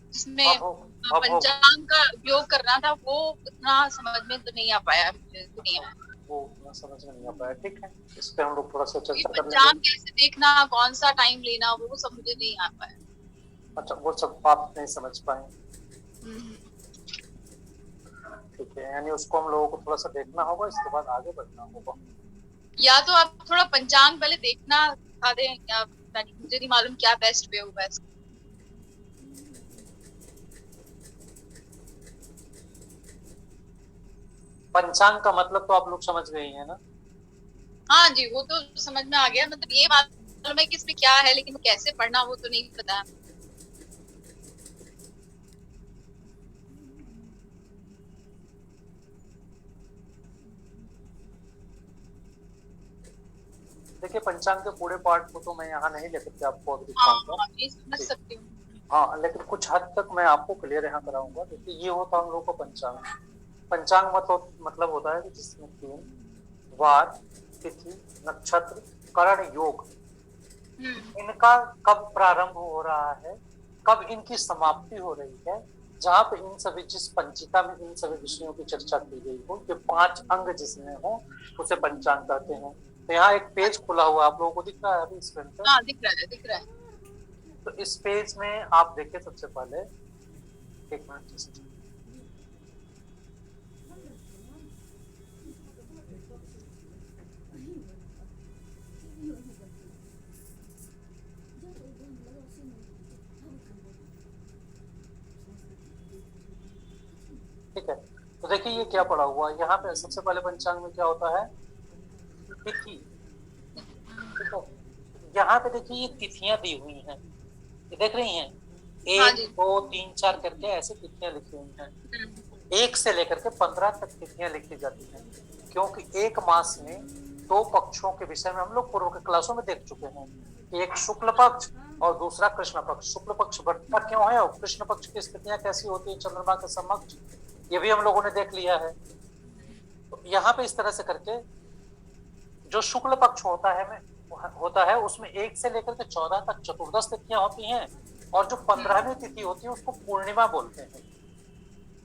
जिसमें अब हो पंचांग का उपयोग करना था, वो उतना समझ में तो नहीं आ पाया मुझे, तो नहीं आया। वो उतना समझ में नहीं आ पाया। ठीक है, इस पे हम लोग थोड़ा सा ये चर्चा कर लेंगे। पंचांग कैसे देखना, कौन सा टाइम लेना, वो सब मुझे नहीं आ पाया। अच्छा, वो सब आप नहीं समझ पाए। हम्म। ठीक है, यानी उसको हम लोगों को थोड़ा सा देखना होगा, इसके बाद आगे बढ़ना होगा। या तो आप थोड़ा पंचांग पहले देखना सिखा दें, या पता नहीं, मुझे नहीं मालूम क्या बेस्ट वे होगा इसका। पंचांग का मतलब तो आप लोग समझ गए हैं ना? हाँ जी, वो तो समझ में आ गया, मतलब ये मालूम है कि इसमें क्या है, लेकिन कैसे पढ़ना वो तो नहीं पता है। देखिए, पंचांग के पूरे पार्ट को तो मैं यहाँ नहीं लेकर के आपको अभी हाँ दिखाऊंगा। हाँ, ये समझ ठीक। सकती हूँ। हाँ, लेकिन कुछ हद तक मैं आपको क्लियर यहाँ कराऊंगा। देखिए, ये होता हम लोग का पंचांग। पंचांग मतलब होता है कि जिसमें दिन, वार, तिथि, नक्षत्र, करण, योग, हम्म। इनका कब प्रारंभ हो रहा है, कब इनकी समाप्ति हो रही है, जहां पे इन सभी, जिस पंचिका में इन सभी विषयों की चर्चा की गई हो, ये 5 अंग जिसमें हो, उसे पंचांग कहते हैं। तो यहाँ एक पेज खुला हुआ आप लोगों को दिख रहा है अभी स्क्रीन पे। हाँ, दिख रहा है, दिख रहा है। तो इस पेज में आप देखिए सबसे पहले, एक मिनट just, ठीक है। तो देखिए ये क्या पड़ा हुआ है यहाँ पे। सबसे पहले पंचांग में क्या होता है, तिथि। ठीक है, यहाँ पे देखिए ये तिथियां दी हुई हैं, ये देख रही हैं, हाँ एक जी। दो तीन चार करके ऐसे तिथियां लिखी हुई हैं। हम्म। 1 से लेकर के 15 तक तिथियां लिखी जाती हैं, क्योंकि एक मास में 2 पक्षों के विषय में हम लोग पूर्व के क्लासों में देख चुके हैं कि एक शुक्ल पक्ष और दूसरा कृष्ण पक्ष। शुक्ल पक्ष बढ़ता क्यों है और कृष्ण पक्ष की स्थितियां कैसी होती है चंद्रमा के समक्ष, ये भी हम लोगों ने देख लिया है। तो यहाँ पे इस तरह से करके जो शुक्ल पक्ष होता है उसमें 1 से लेकर के 14 तक चतुर्दश तिथियां होती हैं, और जो 15वीं तिथि होती है उसको पूर्णिमा बोलते हैं।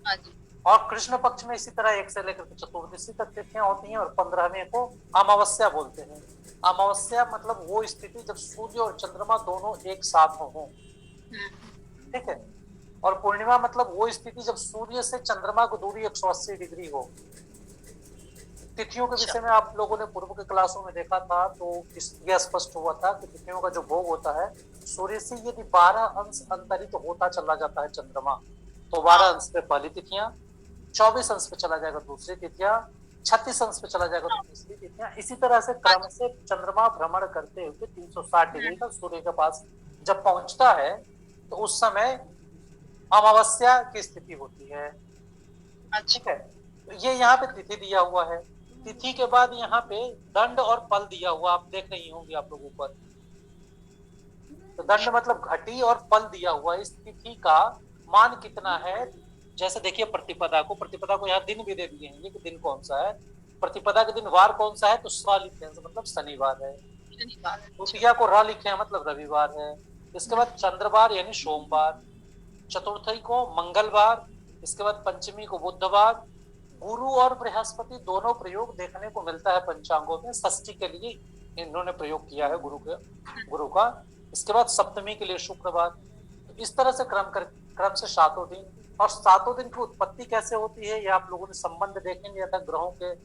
हाँ जी। और कृष्ण पक्ष में इसी तरह 1 से लेकर के चतुर्दशी तक तिथियां होती हैं, और 15वें को अमावस्या बोलते हैं। अमावस्या मतलब वो स्थिति जब सूर्य और चंद्रमा दोनों एक साथ हो। ठीक है। और पूर्णिमा मतलब वो स्थिति जब सूर्य से चंद्रमा की दूरी 180 डिग्री हो। तिथियों के अच्छा। विषय में आप लोगों ने पूर्व के क्लासों में देखा था, तो यह स्पष्ट हुआ था कि तिथियों का जो भोग होता है, सूर्य से यदि 12 अंश अंतरित होता चला जाता है चंद्रमा, तो 12 हाँ अंश पे पहली तिथियां, 24 अंश पे चला जाएगा दूसरी तिथियां, 36 अंश पे चला जाएगा तो तीसरी तिथियां। इसी तरह से हाँ क्रम से चंद्रमा भ्रमण करते हुए 360 डिग्री का सूर्य के पास जब पहुंचता है, तो उस समय अमावस्या की स्थिति होती है। अच्छा। ठीक है, तो ये यहाँ पे तिथि दिया हुआ है। तिथि के बाद यहाँ पे दंड और पल दिया हुआ, आप देख रही होंगी आप लोगों पर। तो दंड मतलब घटी, और पल दिया हुआ। इस तिथि का मान कितना है, जैसे देखिए प्रतिपदा को यहाँ दिन भी दे दिए हैं कि दिन कौन सा है। प्रतिपदा के दिन वार कौन सा है, तो स्व लिखे हैं, मतलब शनिवार है। शनिवार। अच्छा। द्वितीया को र लिखे हैं, मतलब रविवार है। इसके बाद चंद्रवार यानी सोमवार, चतुर्थी को मंगलवार, इसके बाद पंचमी को बुधवार। गुरु और बृहस्पति दोनों प्रयोग देखने को मिलता है पंचांगों में। षष्ठी के लिए इन्होंने प्रयोग किया है गुरु का। इसके बाद सप्तमी के लिए शुक्रवार। तो इस तरह से क्रम से 7 दिन। और 7 दिन की उत्पत्ति कैसे होती है, ये आप लोगों ने संबंध देखेंगे, या ग्रहों के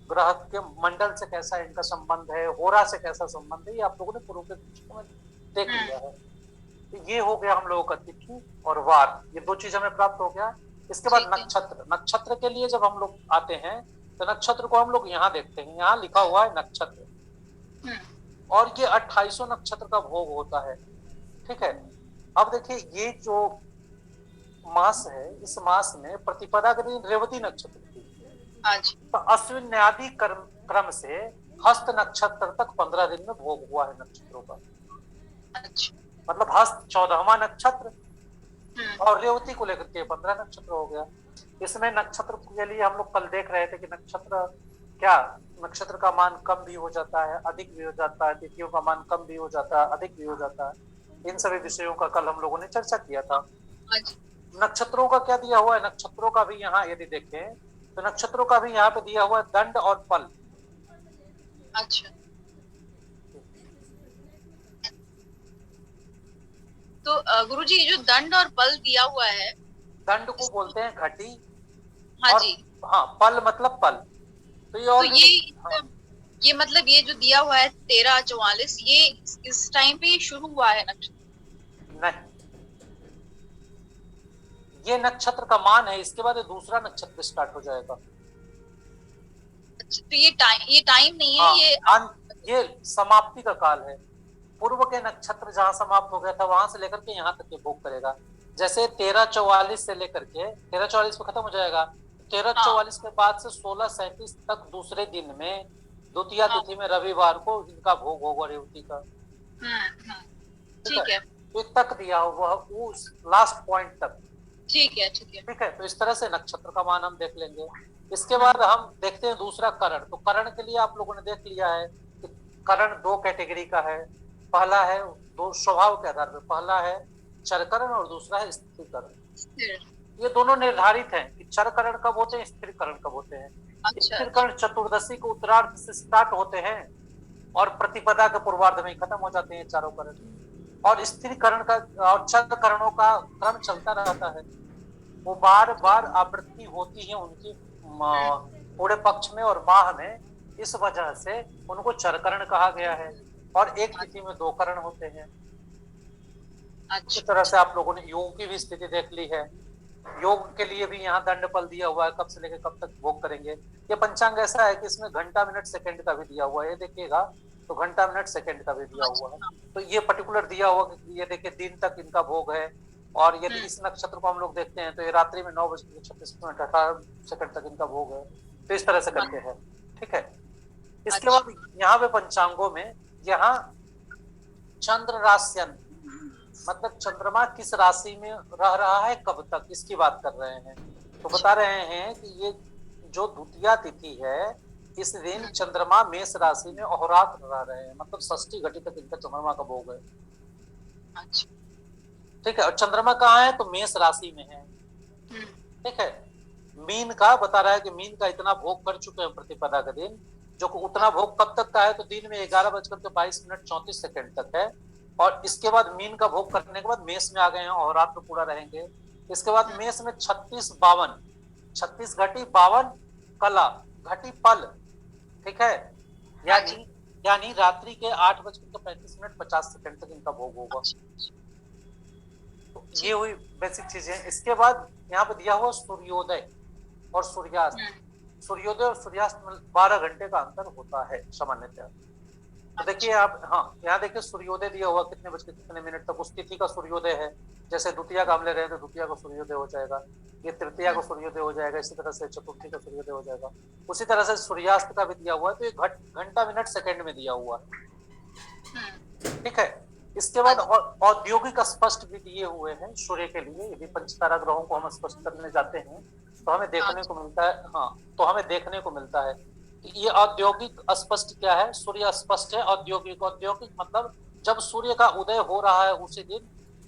ग्रह के मंडल से कैसा इनका संबंध है, होरा से कैसा संबंध है, ये आप लोगों ने पूर्व के में देख लिया है। तो ये हो गया हम लोगों का तिथि और वार, ये 2 चीज हमें प्राप्त हो गया। इसके बाद ठीक है। नक्षत्र के लिए जब हम लोग आते हैं, तो नक्षत्र को हम लोग यहाँ देखते हैं, यहाँ लिखा हुआ है नक्षत्र, और ये 28 नक्षत्र का भोग होता है। ठीक है। अब देखिए ये जो मास है, इस मास में प्रतिपदा के दिन रेवती नक्षत्र थी। हाँ जी। तो अश्विन आदि क्रम से हस्त नक्षत्र तक 15 दिन में भोग हुआ है नक्षत्रों का। अच्छा। मतलब हस्त 14वां नक्षत्र, और रेवती को लेकर के 15 नक्षत्र हो गया। इसमें नक्षत्र के लिए हम लोग कल देख रहे थे कि नक्षत्र का मान कम भी हो जाता है, अधिक भी हो जाता है, तिथियों का मान कम भी हो जाता है, अधिक भी हो जाता है। इन सभी विषयों का कल हम लोगों ने चर्चा किया था। हाँ जी। नक्षत्रों का क्या दिया हुआ है, नक्षत्रों का भी यहाँ यदि देखें तो नक्षत्रों का भी यहाँ पे दिया हुआ है दंड और पल। अच्छा, तो गुरुजी ये जो दंड और पल दिया हुआ है, दंड को बोलते हैं घटी, हाँ और जी, हाँ पल मतलब पल। तो ये तो ऑलरेडी, हाँ ये मतलब ये जो दिया हुआ है 13:44, ये इस टाइम पे ये शुरू हुआ है नक्षत्र? नहीं, ये नक्षत्र का मान है, इसके बाद ये दूसरा नक्षत्र स्टार्ट हो जाएगा। अच्छा, तो ये टाइम नहीं है, हाँ, ये समाप्ति का काल है। पूर्व के नक्षत्र जहां समाप्त हो गया था वहां से लेकर के यहाँ तक ये भोग करेगा। जैसे 13:44 से लेकर के 13:44 पे खत्म हो जाएगा, 13:44 के बाद से 16:37 तक दूसरे दिन में द्वितीया तिथि में रविवार को इनका भोग होगा रेवती का। ठीक है, तो तक दिया हुआ उस लास्ट पॉइंट तक। ठीक है, ठीक है, ठीक है, तो इस तरह से नक्षत्र का मान हम देख लेंगे। इसके बाद हम देखते हैं दूसरा करण। तो करण के लिए आप लोगों ने देख लिया है कि करण दो कैटेगरी का है। पहला है दो स्वभाव के आधार पर, पहला है चरकरण और दूसरा है स्थिरीकरण। ये दोनों निर्धारित हैं कि चरकरण कब होते हैं, स्थिरीकरण कब होते हैं। स्थिरीकरण चतुर्दशी को उत्तरार्ध से स्टार्ट होते हैं और प्रतिपदा के पूर्वार्ध में खत्म हो जाते हैं चारों करण। और स्थिरीकरण का और चरकरणों का क्रम चलता रहता है, वो बार बार आवृत्ति होती है उनकी पूरे पक्ष में और माह में। इस वजह से उनको चरकरण कहा गया है। और एक तिथि में 2 करण होते हैं। अच्छी तरह से आप लोगों ने योग की भी स्थिति देख ली है। योग के लिए भी यहाँ दंड पल दिया हुआ है, कब से लेकर कब तक भोग करेंगे। ये पंचांग ऐसा है कि इसमें घंटा मिनट सेकंड का भी दिया हुआ है, ये देखिएगा तो घंटा मिनट सेकंड का भी दिया हुआ है। तो ये पर्टिकुलर दिया हुआ कि ये देखिए दिन तक इनका भोग है। और यदि इस नक्षत्र को हम लोग देखते हैं तो ये रात्रि में 9:36 तक इनका भोग है। तो इस तरह से करते हैं। ठीक है, इसके बाद यहाँ पे पंचांगों में यहाँ चंद्र राश्यन मतलब चंद्रमा किस राशि में रह रहा है कब तक, इसकी बात कर रहे हैं। तो बता रहे हैं कि ये जो द्वितीया तिथि है इस दिन चंद्रमा मेष राशि में अहोरात्र रह रहे हैं, मतलब षष्ठी घटी तक इनका चंद्रमा का भोग है। ठीक है, और चंद्रमा कहाँ है तो मेष राशि में है। ठीक है, मीन का बता रहा है कि मीन का इतना भोग कर चुके हैं प्रतिपदा के दिन, जो उतना भोग कब तक का है तो दिन में 11:22:34 तक है। और इसके बाद मीन का भोग करने के बाद मेष में आ गए हैं और रात में पूरा रहेंगे। इसके बाद मेष में 36 घटी 52 कला घटी पल। ठीक है, यानी रात्रि के 8:35:50 तक इनका भोग होगा। तो ये हुई बेसिक चीजें। इसके बाद यहाँ पे दिया हुआ सूर्योदय और सूर्यास्त। सूर्योदय और सूर्यास्त में 12 घंटे का अंतर होता है सामान्यतः। तो देखिए आप, हाँ यहाँ देखिए सूर्योदय दिया हुआ कितने बज के कितने मिनट तक उस तिथि का सूर्योदय है। जैसे द्वितीया का हम ले रहे हैं तो द्वितीया का सूर्योदय हो जाएगा, ये तृतीया का सूर्योदय हो जाएगा, इसी तरह से चतुर्थी का सूर्योदय हो जाएगा। उसी तरह से सूर्यास्त का भी दिया हुआ है, तो ये घंटा मिनट सेकंड में दिया हुआ है। ठीक है, इसके बाद औद्योगिक स्पष्ट भी दिए हुए हैं सूर्य के लिए। यदि पंचतारा ग्रहों को हम स्पष्ट करने जाते हैं तो हमें देखने को मिलता है, हाँ तो हमें देखने को मिलता है कि ये औद्योगिक स्पष्ट क्या है, सूर्य स्पष्ट है। औद्योगिक मतलब जब सूर्य का उदय हो रहा है उसी दिन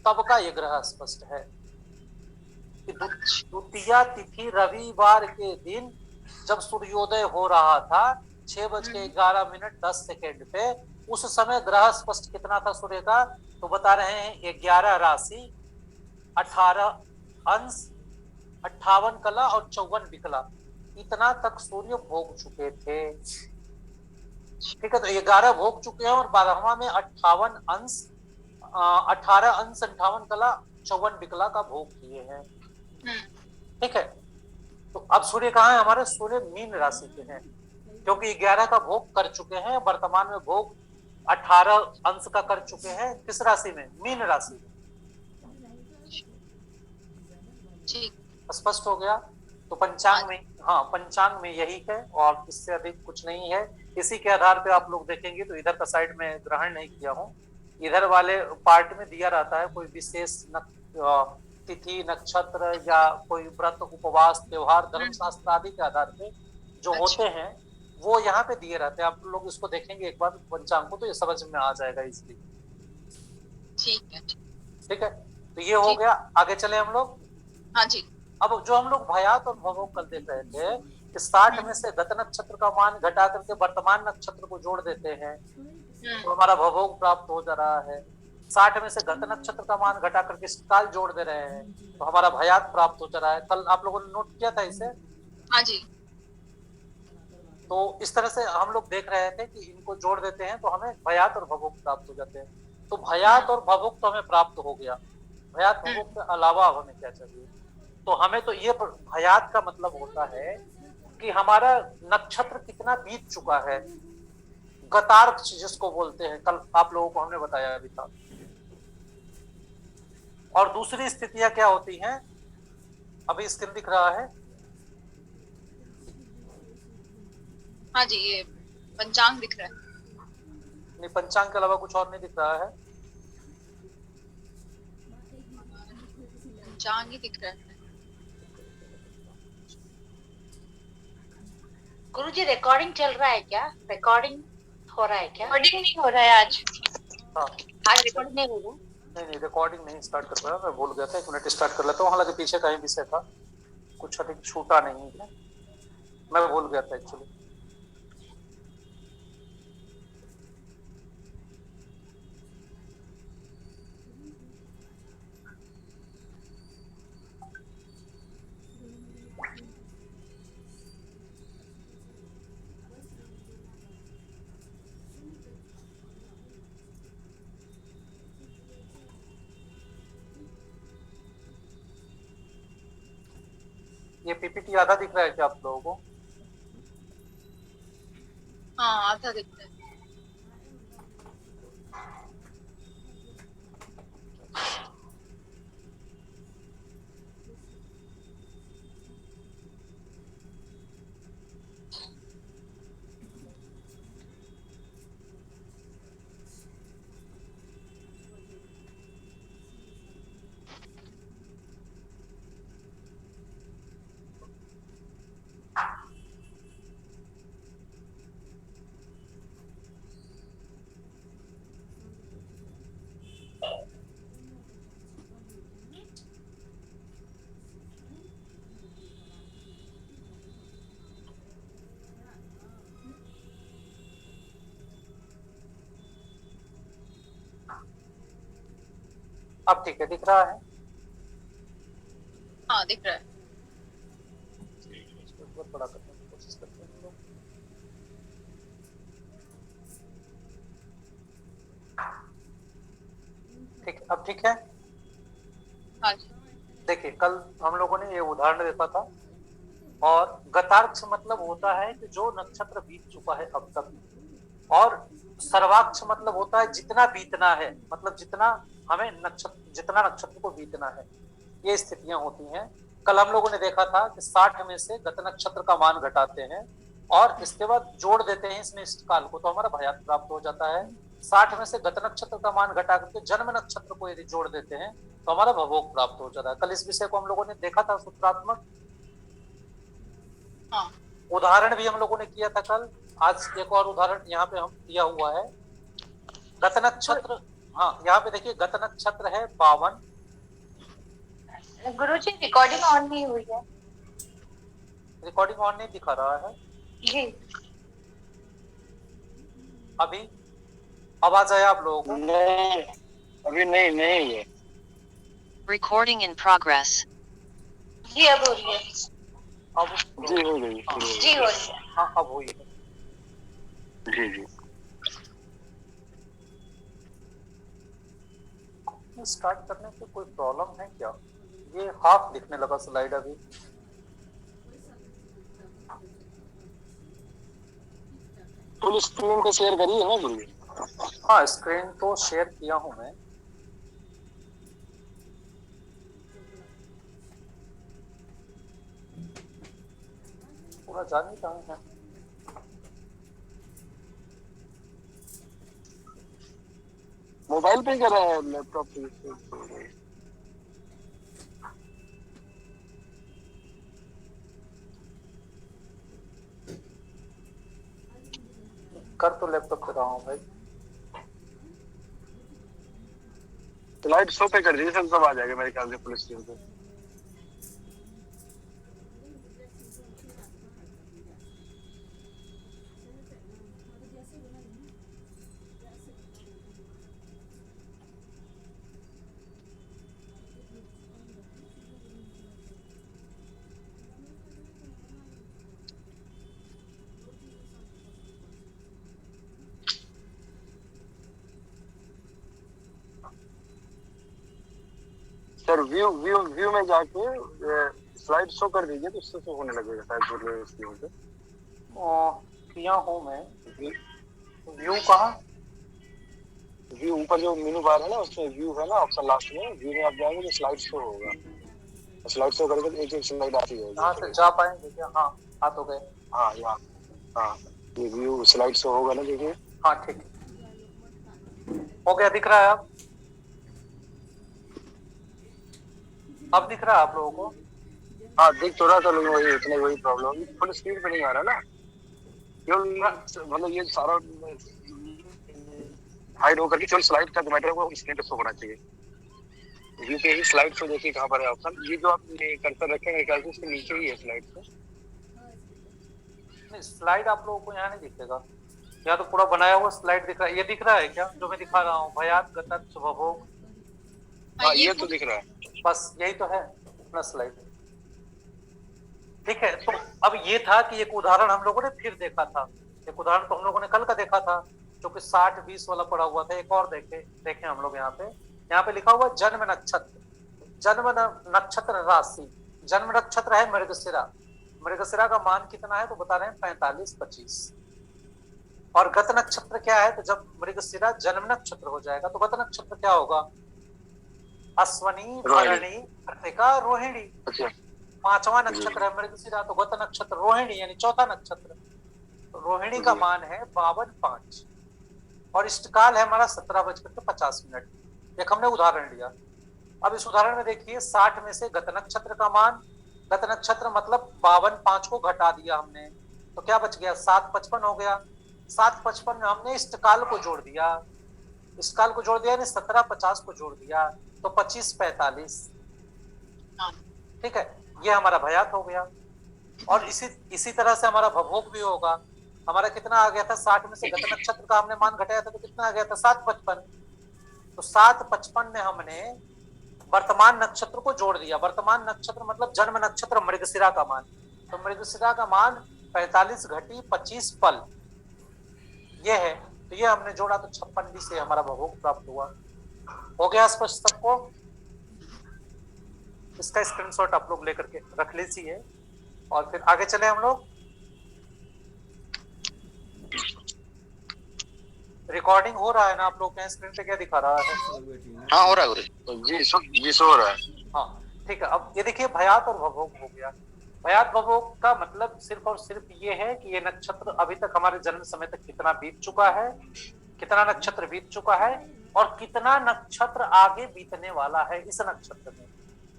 तब का ये ग्रह स्पष्ट है। द्वितीया तिथि रविवार के दिन जब सूर्योदय हो रहा था 6:11:10 पे, उस समय ग्रह स्पष्ट कितना था सूर्य का, तो बता रहे हैं 11 राशि 18 अंश 58 कला और 54 विकला, इतना तक सूर्य भोग चुके थे। ठीक है, तो 11 भोग चुके हैं और 12वां में 58 अंश 18 अंश 58 कला 54 विकला का भोग किए हैं। ठीक है, तो अब सूर्य कहाँ है हमारे, सूर्य मीन राशि के हैं, क्योंकि 11 का भोग कर चुके हैं। वर्तमान में भोग 18 अंश का कर चुके हैं, किस राशि में, मीन राशि में। स्पष्ट हो गया। तो पंचांग में, हाँ पंचांग में यही है और इससे अधिक कुछ नहीं है। इसी के आधार पे आप लोग देखेंगे तो इधर का साइड में ग्रहण नहीं किया हूँ, इधर वाले पार्ट में दिया रहता है कोई विशेष तिथि नक्षत्र या कोई व्रत उपवास त्योहार धर्मशास्त्र आदि के आधार पे जो होते हैं वो यहाँ पे दिए रहते हैं। आप लोग इसको देखेंगे एक बार पंचांग को तो ये समझ में आ जाएगा इसलिए। ठीक है। ठीक है, तो ये हो ठीक। गया। आगे चले हम लोग। हाँ जी। अब जो हम लोग भयात और भवोग कल देख रहे थे कि 60 में से गत नक्षत्र का मान घटा करके वर्तमान नक्षत्र को जोड़ देते हैं हम्म। तो हमारा भवोग प्राप्त हो जा रहा है। 60 में से गत नक्षत्र का मान घटा करके काल जोड़ दे रहे हैं तो हमारा भयात प्राप्त हो जा रहा है। कल आप लोगों ने नोट किया था इसे। हाँ जी। तो इस तरह से हम लोग देख रहे थे कि इनको जोड़ देते हैं तो हमें भयात और भवोग प्राप्त हो जाते हैं। तो भयात और भवोग तो हमें प्राप्त हो गया। भयात भवोग के अलावा अब हमें क्या चाहिए? तो हमें तो ये भयात का मतलब होता है कि हमारा नक्षत्र कितना बीत चुका है, गतार्क जिसको बोलते हैं, कल आप लोगों को हमने बताया अभी था। और दूसरी स्थितियां क्या होती हैं, अभी स्क्रीन दिख रहा है। हाँ जी, ये पंचांग दिख रहा है। नहीं, पंचांग के अलावा कुछ और नहीं दिख रहा है। पंचांग ही दिख रहा है। गुरुजी रिकॉर्डिंग चल रहा है क्या? रिकॉर्डिंग हो रहा है क्या? रिकॉर्डिंग नहीं हो रहा है आज। हाँ, आज रिकॉर्डिंग नहीं हो रहा। नहीं रिकॉर्डिंग नहीं स्टार्ट कर पाया, मैं भूल गया था। 1 मिनट स्टार्ट कर लेता हूँ। हालांकि पीछे का ही विषय था, कुछ अधिक छूटा नहीं है, मैं भूल गया था एक्चुअली। ये पीपीटी आधा दिख रहा है क्या आप लोगों को? हाँ, आधा दिख रहा है। अब ठीक है, दिख रहा है। हाँ, दिख रहा है। इसको बहुत बड़ा करने की कोशिश करते हैं हम लोग। ठीक, अब ठीक है। हाँ जी। देखिए, कल हम लोगों ने ये उदाहरण देखा था। और गतार्क्ष मतलब होता है कि जो नक्षत्र बीत चुका है अब तक, और सर्वाक्ष मतलब होता है जितना बीतना है, मतलब जितना हमें जितना नक्षत्र को बीतना है। ये स्थितियां होती हैं। कल हम लोगों ने देखा था कि 60 में से गत नक्षत्र का मान घटाते हैं और इसके बाद जोड़ देते हैं इसमें इस काल को, तो हमारा भयात प्राप्त हो जाता है। 60 में से गत नक्षत्र का मान घटा करके जन्म नक्षत्र को यदि जोड़ देते हैं तो हमारा भवोग प्राप्त हो जाता है। कल इस विषय को हम लोगों ने देखा था सूत्रात्मक। हाँ। उदाहरण भी हम लोगों ने किया था कल। आज एक और उदाहरण यहाँ पे हम दिया हुआ है। गत नक्षत्र, हाँ यहाँ पे देखिए, गत नक्षत्र है 52। गुरुजी रिकॉर्डिंग ऑन नहीं हुई है। रिकॉर्डिंग ऑन नहीं दिखा रहा है जी। अभी। आवाज आया आप लोगों को? नहीं, अभी नहीं है। Recording in progress. जी अब हो रही है। अब जी हो गई। जी हो रही है। हाँ, अब हुई है। जी स्टार्ट करने से कोई प्रॉब्लम है क्या? ये हाफ दिखने लगा स्लाइड अभी। फुल स्क्रीन पे शेयर करिए ना गुरु। हाँ, स्क्रीन तो शेयर किया हूं मैं। पूरा जान ही कहाँ है। मोबाइल पे कर रहा है, लैपटॉप पे? कर तो लैपटॉप पे रहा हूँ भाई। स्लाइड शो पे कर दीजिए, सब आ जाएगा मेरे ख्याल से फुल स्क्रीन पे। सर व्यू व्यू व्यू में जाके स्लाइड शो कर दीजिए, तो उससे शो होने लगेगा शायद पूरे स्क्रीन पे। किया हूँ मैं। व्यू कहाँ? व्यू ऊपर जो मेनू बार है ना, उसमें व्यू है ना ऑप्शन, लास्ट में व्यू में आप जाएंगे तो स्लाइड शो होगा। स्लाइड शो करके तो एक एक स्लाइड आती है। यहाँ से जा पाएंगे क्या? हाँ, आ तो गए। हाँ यहाँ, हाँ ये व्यू स्लाइड शो होगा ना, देखिए। हाँ ठीक है, हो गया, दिख रहा है अब दिख रहा है आप लोगों को? हाँ दिख तो रहा था, लेकिन वही इतना वही प्रॉब्लम, फुल स्क्रीन पे नहीं आ रहा ना, मतलब ये सारा हाइड होकर के केवल स्लाइड का जो मैटर है वो स्क्रीन पे शो होना चाहिए। व्यू पे ही स्लाइड शो देखिए कहाँ पर है ऑप्शन, ये जो आप कर्सर रखेंगे ख्याल से इसके नीचे ही है स्लाइड पे। नहीं, स्लाइड आप लोगों को यहाँ नहीं दिखेगा, यहाँ तो पूरा बनाया हुआ स्लाइड दिख रहा है। ये दिख रहा है क्या जो मैं दिखा रहा हूँ? भयात, गतत, शुभभोग। हाँ ये तो दिख रहा है, बस यही तो है अपना स्लाइड। ठीक है, तो अब ये था कि एक उदाहरण हम लोगों ने फिर देखा था। एक उदाहरण तो हम लोगों ने कल का देखा था, जो कि 60-20 वाला पड़ा हुआ था। एक और देखे हम लोग यहाँ पे लिखा हुआ जन्म नक्षत्र, जन्म नक्षत्र राशि। जन्म नक्षत्र है मृगशिरा, मृगशिरा का मान कितना है तो बता रहे हैं 45-25। और गत नक्षत्र क्या है? तो जब मृगशिरा जन्म नक्षत्र हो जाएगा तो गत नक्षत्र क्या होगा? अश्वनी, भरणी, कृतिका, रोहिणी। अच्छा 5वां नक्षत्र है मृगशिरा, तो गत नक्षत्र रोहिणी यानी चौथा नक्षत्र। तो रोहिणी का मान है 52-5 और इष्टकाल है हमारा 17:50। एक हमने उदाहरण लिया। अब इस उदाहरण में देखिए 60 में से गत नक्षत्र का मान, गत नक्षत्र मतलब 52-5 को घटा दिया हमने, तो क्या बच गया? 7:55 हो गया। 7:55 में हमने इष्टकाल को जोड़ दिया, इष्टकाल को जोड़ दिया यानी 17:50 को जोड़ दिया, तो 25-45। ठीक है, ये हमारा भयात हो गया। और इसी तरह से हमारा भभोग भी होगा। हमारा कितना आ गया था? 60 में से गत नक्षत्र का हमने मान घटाया था तो कितना आ गया था? 7:55। तो 7:55 में हमने वर्तमान नक्षत्र को जोड़ दिया। वर्तमान नक्षत्र मतलब जन्म नक्षत्र मृगशिरा का मान, तो मृगशिरा का मान 45 घटी 25 पल, ये है। तो ये हमने जोड़ा तो 56 से हमारा भभोग प्राप्त हुआ। हो गया स्पष्ट सबको? इसका स्क्रीनशॉट आप लोग लेकर के रख लीजिए और फिर आगे चले हम लोग। रिकॉर्डिंग हो रहा है ना आप लोग के? स्क्रीन पे क्या दिखा रहा है? हाँ हो रहा है जी शो हो रहा है। हाँ ठीक है, अब ये देखिए भयात और भभोग हो गया। भयात भभोग का मतलब सिर्फ और सिर्फ ये है कि ये नक्षत्र अभी तक हमारे जन्म समय तक कितना बीत चुका है, कितना नक्षत्र बीत चुका है और कितना नक्षत्र आगे बीतने वाला है इस नक्षत्र में।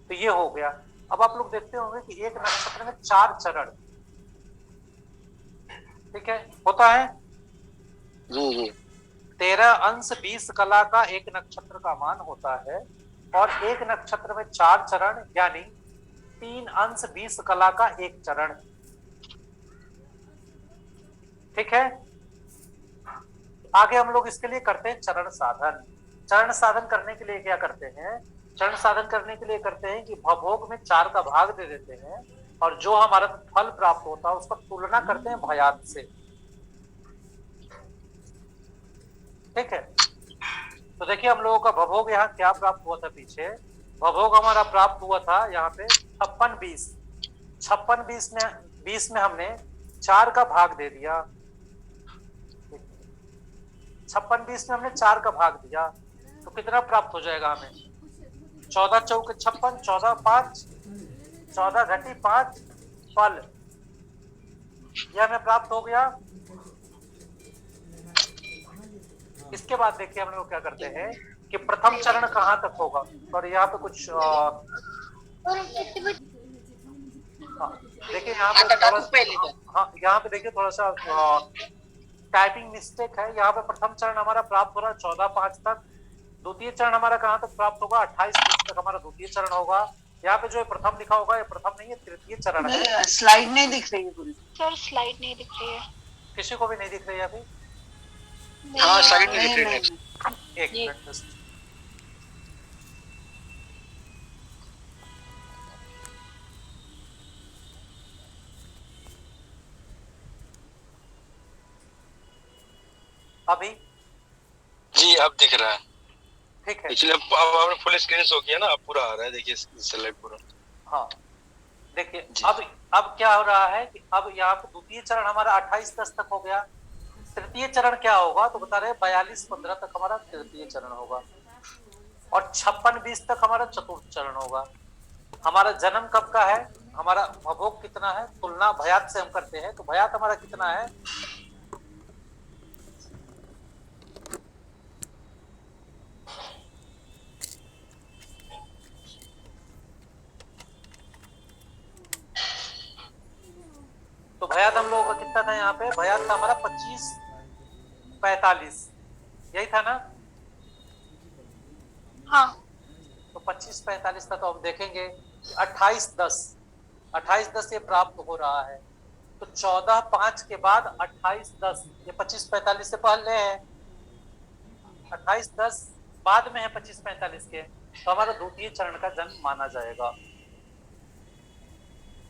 तो ये हो गया। अब आप लोग देखते होंगे कि एक नक्षत्र में 4 चरण, ठीक है, होता है जी 13 अंश 20 कला का एक नक्षत्र का मान होता है और एक नक्षत्र में 4 चरण यानी 3 अंश 20 कला का एक चरण। ठीक है, आगे हम लोग इसके लिए करते हैं चरण साधन। चरण साधन करने के लिए क्या करते हैं? चरण साधन करने के लिए करते हैं कि भभोग में 4 का भाग दे देते हैं और जो हमारा फल प्राप्त होता है उसका तुलना करते हैं भयात से। ठीक है, तो देखिए हम लोगों का भभोग यहाँ क्या प्राप्त हुआ था पीछे? भभोग हमारा प्राप्त हुआ था यहाँ पे 56-20। 56-20 में हमने 4 का भाग दे दिया। 56-20 में हमने 4 का भाग दिया तो कितना प्राप्त हो जाएगा हमें? 14 चौक 56, 14 5, 14 घटी 5 फल, यह हमें प्राप्त हो गया। इसके बाद देखिए हम लोग क्या करते हैं कि प्रथम चरण कहाँ तक होगा, और यहाँ पे कुछ देखिए यहाँ पे यहाँ पे देखिए थोड़ा सा टाइपिंग मिस्टेक है। यहाँ पे प्रथम चरण हमारा प्राप्त हो रहा है 14-5 तक द्वितीय चरण हमारा कहाँ तक प्राप्त होगा? 28 तक हमारा द्वितीय चरण होगा। यहाँ पे जो है प्रथम लिखा होगा, ये प्रथम नहीं है, तृतीय चरण है। स्लाइड नहीं दिख रही है पूरी। सर स्लाइड नहीं दिख रही है। किसी को भी नहीं दिख रही है अभी? हाँ साइड नहीं दिख नहीं रही। नहीं एक मिनट बस। अभी जी अब दिख रहा है। ठीक है। पिछले अब आपने फुल स्क्रीन शो किया ना, अब पूरा आ रहा है, देखिए स्लाइड पूरा। हाँ देखिए जी। अब क्या हो रहा है कि अब यहाँ पे द्वितीय चरण हमारा 28-10 तक हो गया। तृतीय चरण क्या होगा तो बता रहे 42-15 तक हमारा तृतीय चरण होगा और 56-20 तक हमारा चतुर्थ चरण होगा। हमारा जन्म कब का है? हमारा भोग कितना है? तुलना भयात से हम करते हैं, तो भयात हमारा कितना है? तो भयात हम लोगों का कितना था? यहाँ पे भयात था हमारा 25-45, यही था ना? हाँ तो 25-45 था। तो हम देखेंगे 28-10 ये प्राप्त हो रहा है। तो 14-5 के बाद 28-10, ये 25-45 से पहले है। 28-10 बाद में है 25-45 के, तो हमारा द्वितीय चरण का जन्म माना जाएगा।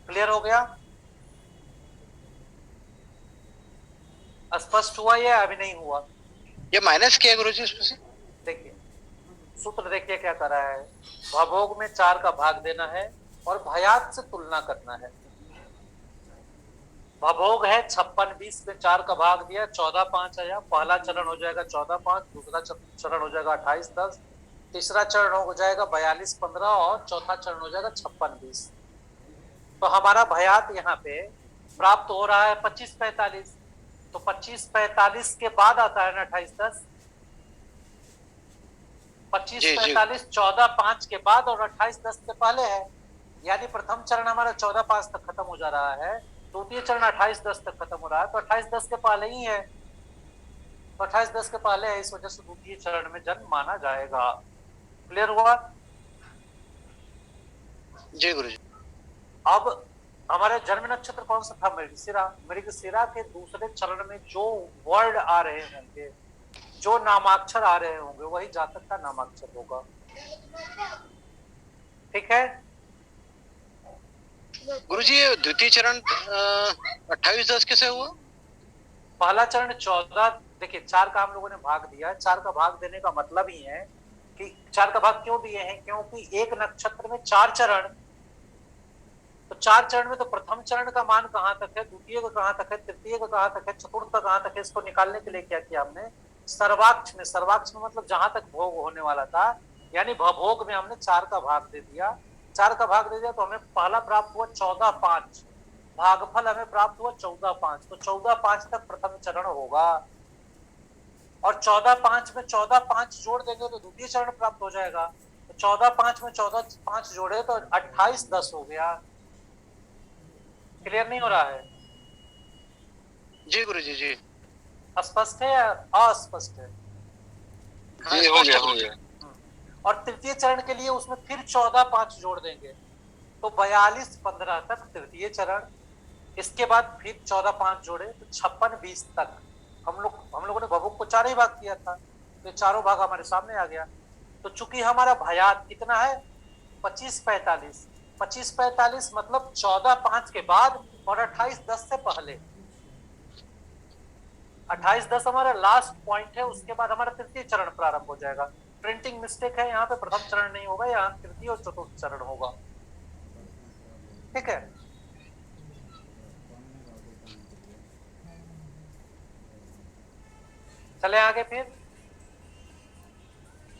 क्लियर हो गया? स्पष्ट हुआ या अभी नहीं हुआ? ये माइनस किया गुरुजी इसमें से? देखिए सूत्र देखिए क्या कर रहा है। भवोग में 4 का भाग देना है और भयात से तुलना करना है। भवोग है 56-20 में 4 का भाग दिया, 14-5 आया। पहला चरण हो जाएगा 14-5, दूसरा चरण हो जाएगा 28-10, तीसरा चरण हो जाएगा 42-15 और चौथा चरण हो जाएगा 56-20। तो हमारा भयात यहाँ पे प्राप्त हो रहा है 25-45। तो 25-45 के बाद आता है ना 28-10। 25-45 14-5 के बाद और 28-10 के पहले है। यानी प्रथम चरण हमारा 14-5 तक खत्म हो जा रहा है, द्वितीय चरण 28-10 तक खत्म हो रहा है। तो 28-10 के पहले ही है, तो 28-10 के पहले है, इस वजह से द्वितीय चरण में जन्म माना जाएगा। क्लियर हुआ? जी गुरुजी। अब हमारे जन्म नक्षत्र कौन सा था? मृगशिरा। मृगशिरा के दूसरे चरण में जो वर्ड आ रहे होंगे, जो नामाक्षर आ रहे होंगे, वही जातक का नामाक्षर होगा। ठीक है गुरुजी ये द्वितीय चरण 28-10 कैसे हुआ? पहला चरण 14, देखिए 4 का हम लोगों ने भाग दिया है। 4 का भाग देने का मतलब ही है कि 4 का भाग क्यों दिए हैं? क्योंकि एक नक्षत्र में 4 चरण, तो 4 चरण में तो प्रथम चरण का मान कहाँ तक है, द्वितीय का कहाँ तक है, तृतीय का कहाँ तक है, चतुर्थ का कहाँ तक है, इसको निकालने के लिए क्या किया हमने? सर्वाक्ष में मतलब जहां तक भोग होने वाला था, यानी भोग में हमने 4 का भाग दे दिया। 4 का भाग दे दिया तो हमें पहला प्राप्त हुआ 14-5, भागफल हमें प्राप्त हुआ 14-5। तो 14-5 तक प्रथम चरण होगा और 14-5 में 14-5 जोड़ देंगे तो द्वितीय चरण प्राप्त हो जाएगा। तो 14-5 में 14-5 जोड़े तो 28-10 हो गया। क्लियर नहीं हो रहा है? जी गुरुजी जी। स्पष्ट है या अस्पष्ट है? जी हो गया। और तृतीय चरण के लिए उसमें फिर 14-5 जोड़ देंगे तो 42-15 तक तृतीय चरण। इसके बाद फिर 14-5 जोड़े तो 56-20 तक। हम लोगों ने भवोग को 4 ही भाग किया था, तो चारों भाग हमारे सामने आ गया। तो चूंकि हमारा भयात कितना है 25-45, 25-45 मतलब 14-5 के बाद और 28-10 से पहले। 28-10 हमारा लास्ट पॉइंट है, उसके बाद हमारा तृतीय चरण प्रारंभ हो जाएगा। प्रिंटिंग मिस्टेक है, यहाँ पे प्रथम चरण नहीं होगा, यहाँ तृतीय और चतुर्थ चरण होगा। ठीक है, चले आगे फिर।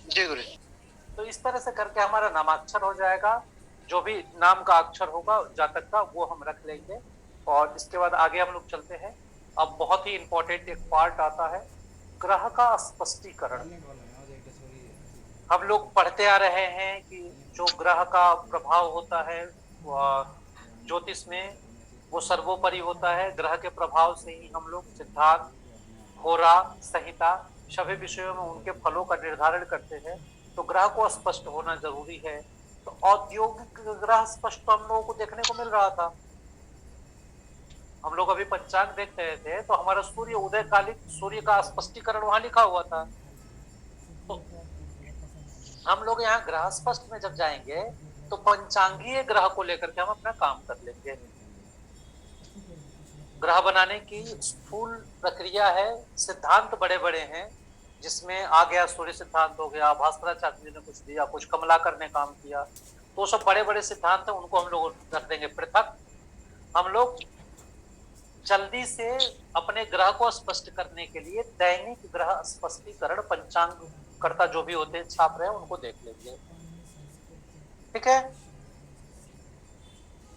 जी गुरुजी। तो इस तरह से करके हमारा नामाक्षर हो जाएगा। जो भी नाम का अक्षर होगा जातक का वो हम रख लेंगे और इसके बाद आगे हम लोग चलते हैं। अब बहुत ही इंपॉर्टेंट एक पार्ट आता है, ग्रह का स्पष्टीकरण। हम लोग पढ़ते आ रहे हैं कि जो ग्रह का प्रभाव होता है ज्योतिष में वो सर्वोपरि होता है। ग्रह के प्रभाव से ही हम लोग सिद्धांत, होरा, संहिता, सभी विषयों में उनके फलों का निर्धारण करते हैं, तो ग्रह को स्पष्ट होना जरूरी है। तो औद्योगिक ग्रह स्पष्ट तो हम लोगों को देखने को मिल रहा था। हम लोग अभी पंचांग देख रहे थे तो हमारा सूर्य उदयकालिक सूर्य का स्पष्टीकरण वहां लिखा हुआ था। तो हम लोग यहाँ ग्रह स्पष्ट में जब जाएंगे तो पंचांगीय ग्रह को लेकर के हम अपना काम कर लेंगे। ग्रह बनाने की स्थूल प्रक्रिया है, सिद्धांत बड़े बड़े हैं, जिसमें आ गया सूर्य सिद्धांत हो गया, भास्कराचार्य ने कुछ दिया, कुछ कमलाकर ने काम किया, तो सब बड़े बड़े सिद्धांत है, उनको हम लोग रख देंगे पृथक। हम लोग जल्दी से अपने ग्रह को स्पष्ट करने के लिए दैनिक ग्रह स्पष्टीकरण पंचांग कर्ता जो भी होते हैं छाप रहे हैं उनको देख लेंगे। ठीक है,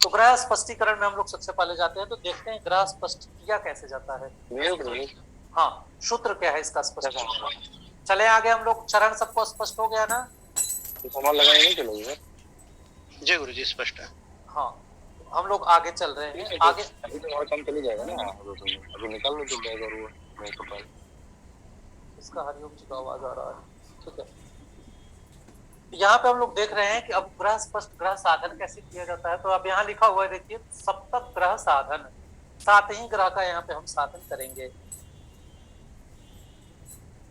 तो ग्रह स्पष्टीकरण में हम लोग सबसे पहले जाते हैं, तो देखते हैं ग्रह स्पष्ट किया कैसे जाता है। हाँ, सूत्र क्या है इसका स्पष्ट। चले आगे हम लोग, चरण सबको स्पष्ट हो गया ना? तो लगाए नहीं चलेगा। जय गुरु जी, स्पष्ट है। हाँ, हम लोग आगे चल रहे हैं। आगे अभी तो और काम चली जाएगा ना, अभी निकल लो तो जाएगा वो नहीं तो पाए। इसका हरिओम जी का आवाज आ रहा है। ठीक है, यहाँ पे हम लोग देख रहे हैं कि अब ग्रह स्पष्ट ग्रह साधन कैसे किया जाता है। तो अब यहाँ लिखा हुआ है, देखिए, सप्तक ग्रह साधन, 7 ही ग्रह का यहाँ पे हम साधन करेंगे।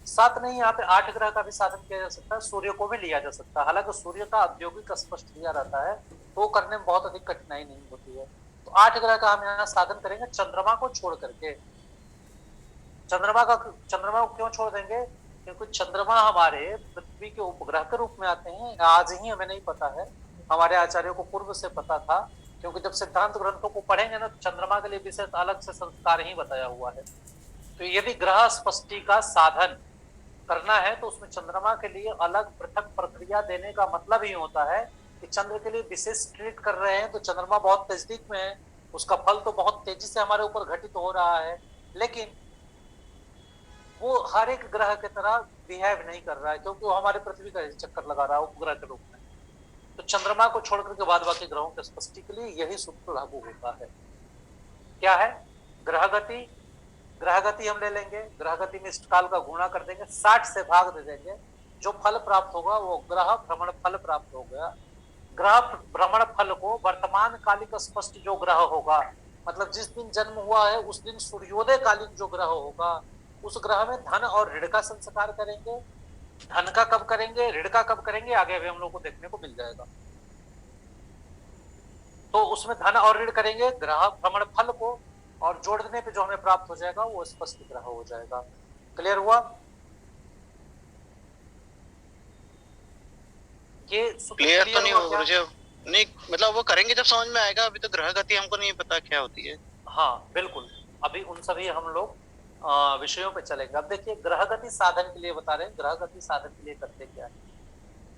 7 नहीं, यहाँ पे 8 ग्रह का भी साधन किया जा सकता है, सूर्य को भी लिया जा सकता है। हालांकि सूर्य का औद्योगिक स्पष्ट किया रहता है तो करने में बहुत अधिक कठिनाई नहीं होती है। तो 8 ग्रह का हम यहाँ साधन करेंगे, चंद्रमा को छोड़ करके। चंद्रमा को क्यों छोड़ देंगे? क्योंकि चंद्रमा हमारे पृथ्वी के उपग्रह के रूप में आते हैं। आज ही हमें नहीं पता है, हमारे आचार्यों को पूर्व से पता था, क्योंकि जब सिद्धांत ग्रंथों को पढ़ेंगे ना, चंद्रमा के लिए विशेष अलग से संस्कार ही बताया हुआ है। तो यदि ग्रह स्पष्टि का साधन करना है तो उसमें चंद्रमा के लिए अलग पृथक प्रक्रिया देने का मतलब ही होता है कि चंद्र के लिए विशेष ट्रीट कर रहे हैं, तो चंद्रमा बहुत नजदीक में है, उसका फल तो बहुत तेजी से हमारे ऊपर घटित हो रहा है, लेकिन वो हर एक ग्रह की तरह बिहेव नहीं कर रहा है, क्योंकि वो हमारे पृथ्वी का चक्कर लगा रहा है उपग्रह के रूप में। तो चंद्रमा को छोड़कर के बाद बाकी ग्रहों के स्पष्टि के लिए यही सूत्र लागू होता है। क्या है? ग्रह गति। ग्रह गति हम ले लेंगे, ग्रह गति में इष्टकाल का गुणा कर देंगे, 60 से भाग दे देंगे, जो फल प्राप्त होगा वो ग्रह भ्रमण फल प्राप्त हो गया। ग्रह भ्रमण फल को वर्तमान कालिक स्पष्ट जो ग्रह होगा, मतलब जिस दिन जन्म हुआ है उस दिन सूर्योदय कालिक जो ग्रह होगा, उस ग्रह में धन और ऋण का संस्कार करेंगे। धन का कब करेंगे, ऋण का कब करेंगे, आगे अभी हम लोग को देखने को मिल जाएगा। तो उसमें धन और ऋण करेंगे ग्रह भ्रमण फल को, और जोड़ने पे जो हमें प्राप्त हो जाएगा वो स्पष्ट ग्रह हो जाएगा। क्लियर हुआ? ये क्लियर तो नहीं हुआ गुरुजी, नहीं मतलब वो करेंगे जब समझ में आएगा, अभी तो ग्रह गति हमको नहीं पता क्या होती है। हाँ बिल्कुल, अभी उन सभी हम लोग विषयों पे चलेंगे। अब देखिए, ग्रह गति साधन के लिए बता रहे हैं, ग्रह गति साधन के लिए करते क्या है,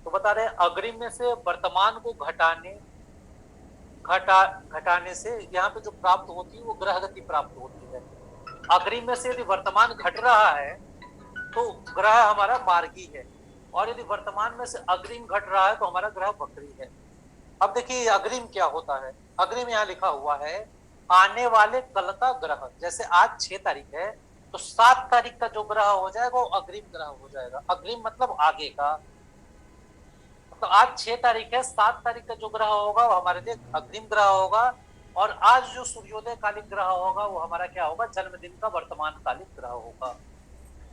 तो बता रहे हैं अग्रिम में से वर्तमान को घटाने से यहाँ पे जो प्राप्त होती है वो ग्रह गति प्राप्त होती है। अग्रिम में से यदि वर्तमान घट रहा है तो ग्रह हमारा मार्गी है, और यदि वर्तमान में से अग्रिम घट रहा है तो हमारा ग्रह वक्री है। अब देखिए अग्रिम क्या होता है। अग्रिम यहाँ लिखा हुआ है आने वाले कल का ग्रह। जैसे आज 6 तारीख है तो 7 तारीख का जो ग्रह हो जाएगा वो अग्रिम ग्रह हो जाएगा। अग्रिम मतलब आगे का। तो आज 6 तारीख है, 7 तारीख का जो ग्रह होगा वो हमारे लिए अग्रिम ग्रह होगा, और आज जो सूर्योदय कालिक ग्रह होगा वो हमारा क्या होगा, जन्मदिन का वर्तमान कालिक ग्रह होगा।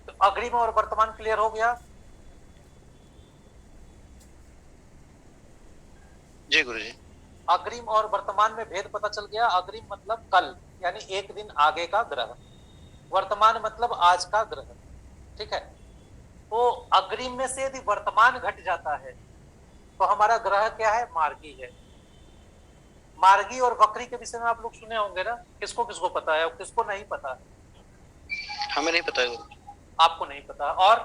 तो अग्रिम और वर्तमान क्लियर हो गया? जी गुरुजी। अग्रिम और वर्तमान में भेद पता चल गया। अग्रिम मतलब कल, यानी एक दिन आगे का ग्रह। वर्तमान मतलब आज का ग्रह। ठीक है, तो अग्रिम में से यदि वर्तमान घट जाता है तो हमारा ग्रह क्या है, मार्गी है। मार्गी और वक्री के विषय में आप लोग सुने होंगे ना, किसको किसको पता है और किसको नहीं पता है? हमें नहीं पता है। आपको नहीं पता, और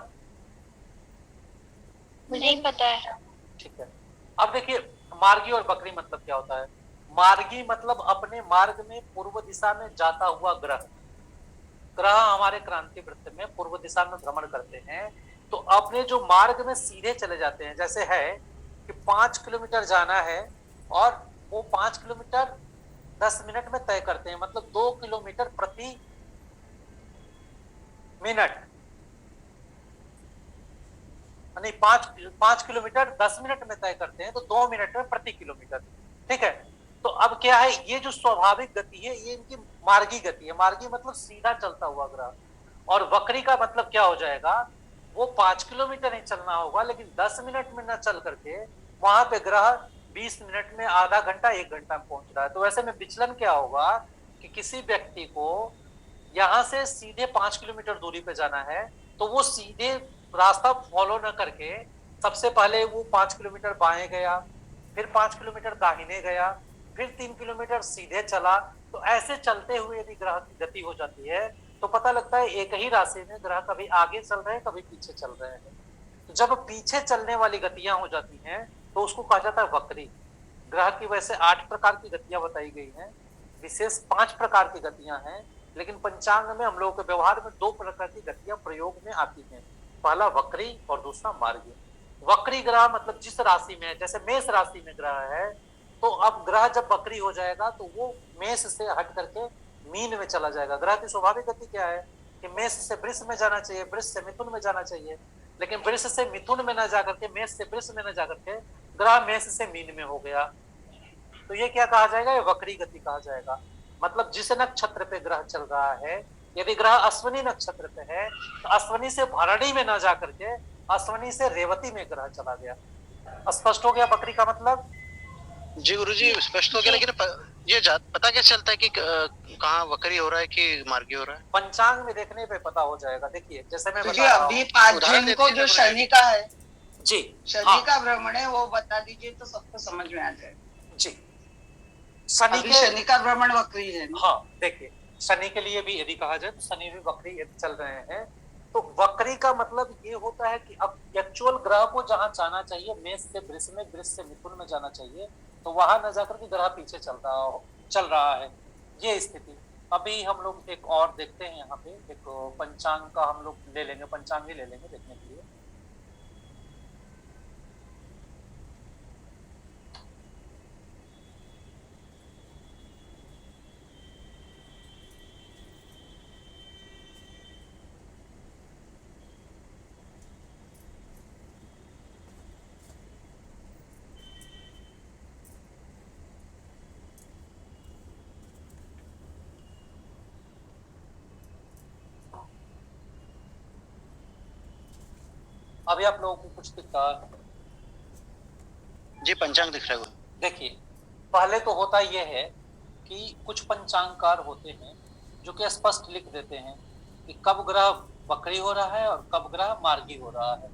मुझे नहीं पता है। ठीक है, अब देखिए मार्गी और वक्री मतलब क्या होता है। मार्गी मतलब अपने मार्ग में पूर्व दिशा में जाता हुआ ग्रह। ग्रह हमारे क्रांति वृत्त में पूर्व दिशा में भ्रमण करते हैं, तो अपने जो मार्ग में सीधे चले जाते हैं। जैसे है कि 5 किलोमीटर जाना है और वो 5 किलोमीटर 10 मिनट में तय करते हैं, मतलब 2 किलोमीटर प्रति मिनट। नहीं 5 किलोमीटर 10 मिनट में तय करते हैं, तो 2 मिनट में प्रति किलोमीटर। ठीक है, तो अब क्या है, ये जो स्वाभाविक गति है ये इनकी मार्गी गति है। मार्गी मतलब सीधा चलता हुआ ग्रह, और वक्री का मतलब क्या हो जाएगा, वो 5 किलोमीटर ही चलना होगा, लेकिन 10 मिनट में न चल करके वहां पे ग्रह 20 मिनट में, आधा घंटा 1 घंटा में पहुंच रहा है। तो ऐसे में विचलन क्या होगा कि किसी व्यक्ति को यहाँ से सीधे 5 किलोमीटर दूरी पे जाना है, तो वो सीधे रास्ता फॉलो न करके सबसे पहले वो 5 किलोमीटर बाएं गया, फिर 5 किलोमीटर दाहिने गया, फिर 3 किलोमीटर सीधे चला। तो ऐसे चलते हुए यदि ग्रह की गति हो जाती है तो पता लगता है एक ही राशि में ग्रह कभी आगे चल रहे हैं, कभी पीछे चल रहे हैं। तो जब पीछे चलने वाली गतियां हो जाती हैं तो उसको कहा जाता है वक्री। ग्रह की वैसे 8 प्रकार की गतियां बताई गई हैं, विशेष 5 प्रकार की गतियां हैं, लेकिन पंचांग में हम लोगों के व्यवहार में 2 प्रकार की गतियां प्रयोग में आती हैं, पहला वक्री और दूसरा मार्गी। वक्री ग्रह मतलब जिस राशि में, जैसे मेष राशि में ग्रह है, तो अब ग्रह जब वक्री हो जाएगा तो वो मेष से हट करके मीन में चला जाएगा। ग्रह की स्वाभाविक गति क्या है कि मेष से वृष में जाना चाहिए, वृष से मिथुन में जाना चाहिए, लेकिन वृष से मिथुन में न जाकर के, मेष से वृष में न जाकर के ग्रह मेष से मीन में हो गया। तो ये क्या कहा जाएगा, ये वक्री गति कहा जाएगा। मतलब जिस नक्षत्र पे ग्रह चल रहा है, यदि ग्रह अश्विनी नक्षत्र पे है तो अश्विनी से भरणी में न जाकर के अश्विनी से रेवती में ग्रह चला गया। स्पष्ट हो गया वक्री का मतलब? जी गुरुजी स्पष्ट हो गया, लेकिन ये पता क्या चलता है कि कहाँ वक्री हो रहा है कि मार्गी हो रहा है? पंचांग में देखने पे पता हो जाएगा। देखिए जैसे मैं तो बता रहा अभी हूँ, 5 उदाहरण जून को देते जो हैं शनि का है, जी शनि का भ्रमण है, वो बता दीजिए तो सबको समझ में आ जाए। जी शनि अभी के, शनि का भ्रमण वक्री है ना? हाँ देखिए शनि के लिए भी यदि कहा जाए तो शनि भी वक्री यदि चल रहे हैं, तो वक्री का मतलब ये होता है कि अब एक्चुअल ग्रह को जहां जाना चाहिए, मेष से वृष में, वृष से मिथुन में जाना चाहिए, तो वहां न जाकर के ग्रह पीछे चल रहा है, ये स्थिति। अभी हम लोग एक और देखते हैं, यहाँ पे एक पंचांग का हम लोग ले लेंगे, पंचांग ही ले लेंगे देखने के लिए। अभी आप लोगों को कुछ दिखता है? जी पंचांग दिख रहा है। देखिए पहले तो होता यह है कि कुछ पंचांगकार होते हैं जो कि स्पष्ट लिख देते हैं कि कब ग्रह वक्री हो रहा है और कब ग्रह मार्गी हो रहा है।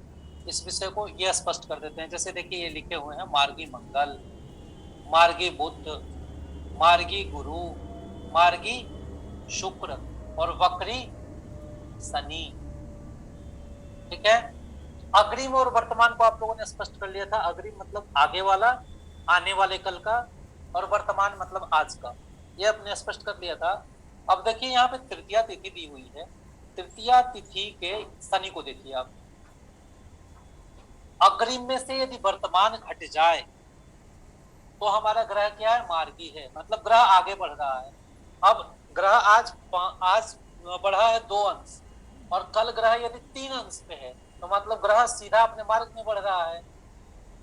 इस विषय को ये स्पष्ट कर देते हैं। जैसे देखिए ये लिखे हुए हैं, मार्गी मंगल, मार्गी बुध, मार्गी गुरु, मार्गी शुक्र और वक्री शनि। ठीक है, अग्रिम और वर्तमान को आप लोगों ने स्पष्ट कर लिया था। अग्रिम मतलब आगे वाला, आने वाले कल का, और वर्तमान मतलब आज का, ये अपने स्पष्ट कर लिया था। अब देखिए यहाँ पे तृतीया तिथि दी हुई है। तृतीया तिथि के शनि को देखिए आप, अग्रिम में से यदि वर्तमान घट जाए तो हमारा ग्रह क्या है, मार्गी है, मतलब ग्रह आगे बढ़ रहा है। अब ग्रह आज बढ़ा है 2 अंश और कल ग्रह यदि 3 अंश पे है तो मतलब ग्रह सीधा अपने मार्ग में बढ़ रहा है।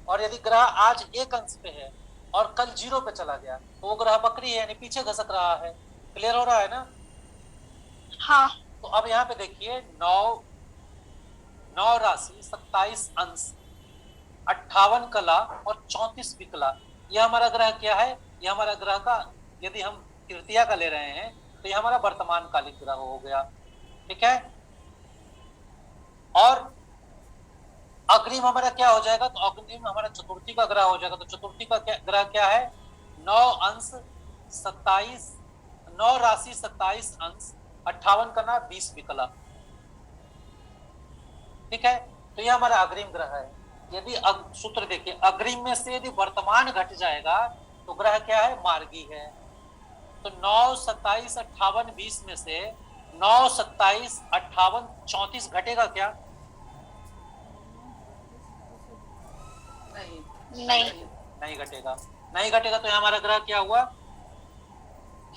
और यदि ग्रह आज 1 अंश पे है और कल 0 पे चला गया तो वो ग्रह वक्री है, यानी पीछे घसक रहा है। क्लियर हो रहा है ना? हाँ। तो अब यहाँ पे देखिए 9 राशि, 27 अंश, 58 कला और 34 विकला, यह हमारा ग्रह क्या है, यह हमारा ग्रह का, यदि हम तृतीया का ले रहे हैं तो यह हमारा वर्तमान कालिक ग्रह हो गया। ठीक है, और अग्रिम हमारा क्या हो जाएगा, तो अग्रिम हमारा चतुर्थी का ग्रह हो जाएगा। तो चतुर्थी का ग्रह क्या है, 9 अंश 27, 9 राशि 27 अंश, 58 कला 20 विकला। ठीक है, तो यह हमारा अग्रिम ग्रह है। यदि सूत्र देखिए, अग्रिम में से यदि वर्तमान घट जाएगा तो ग्रह क्या है, मार्गी है। तो 9, 27, 58, 20 में से 9, 27, 58, 34 घटेगा क्या? नहीं घटेगा। नहीं घटेगा तो हमारा ग्रह क्या हुआ,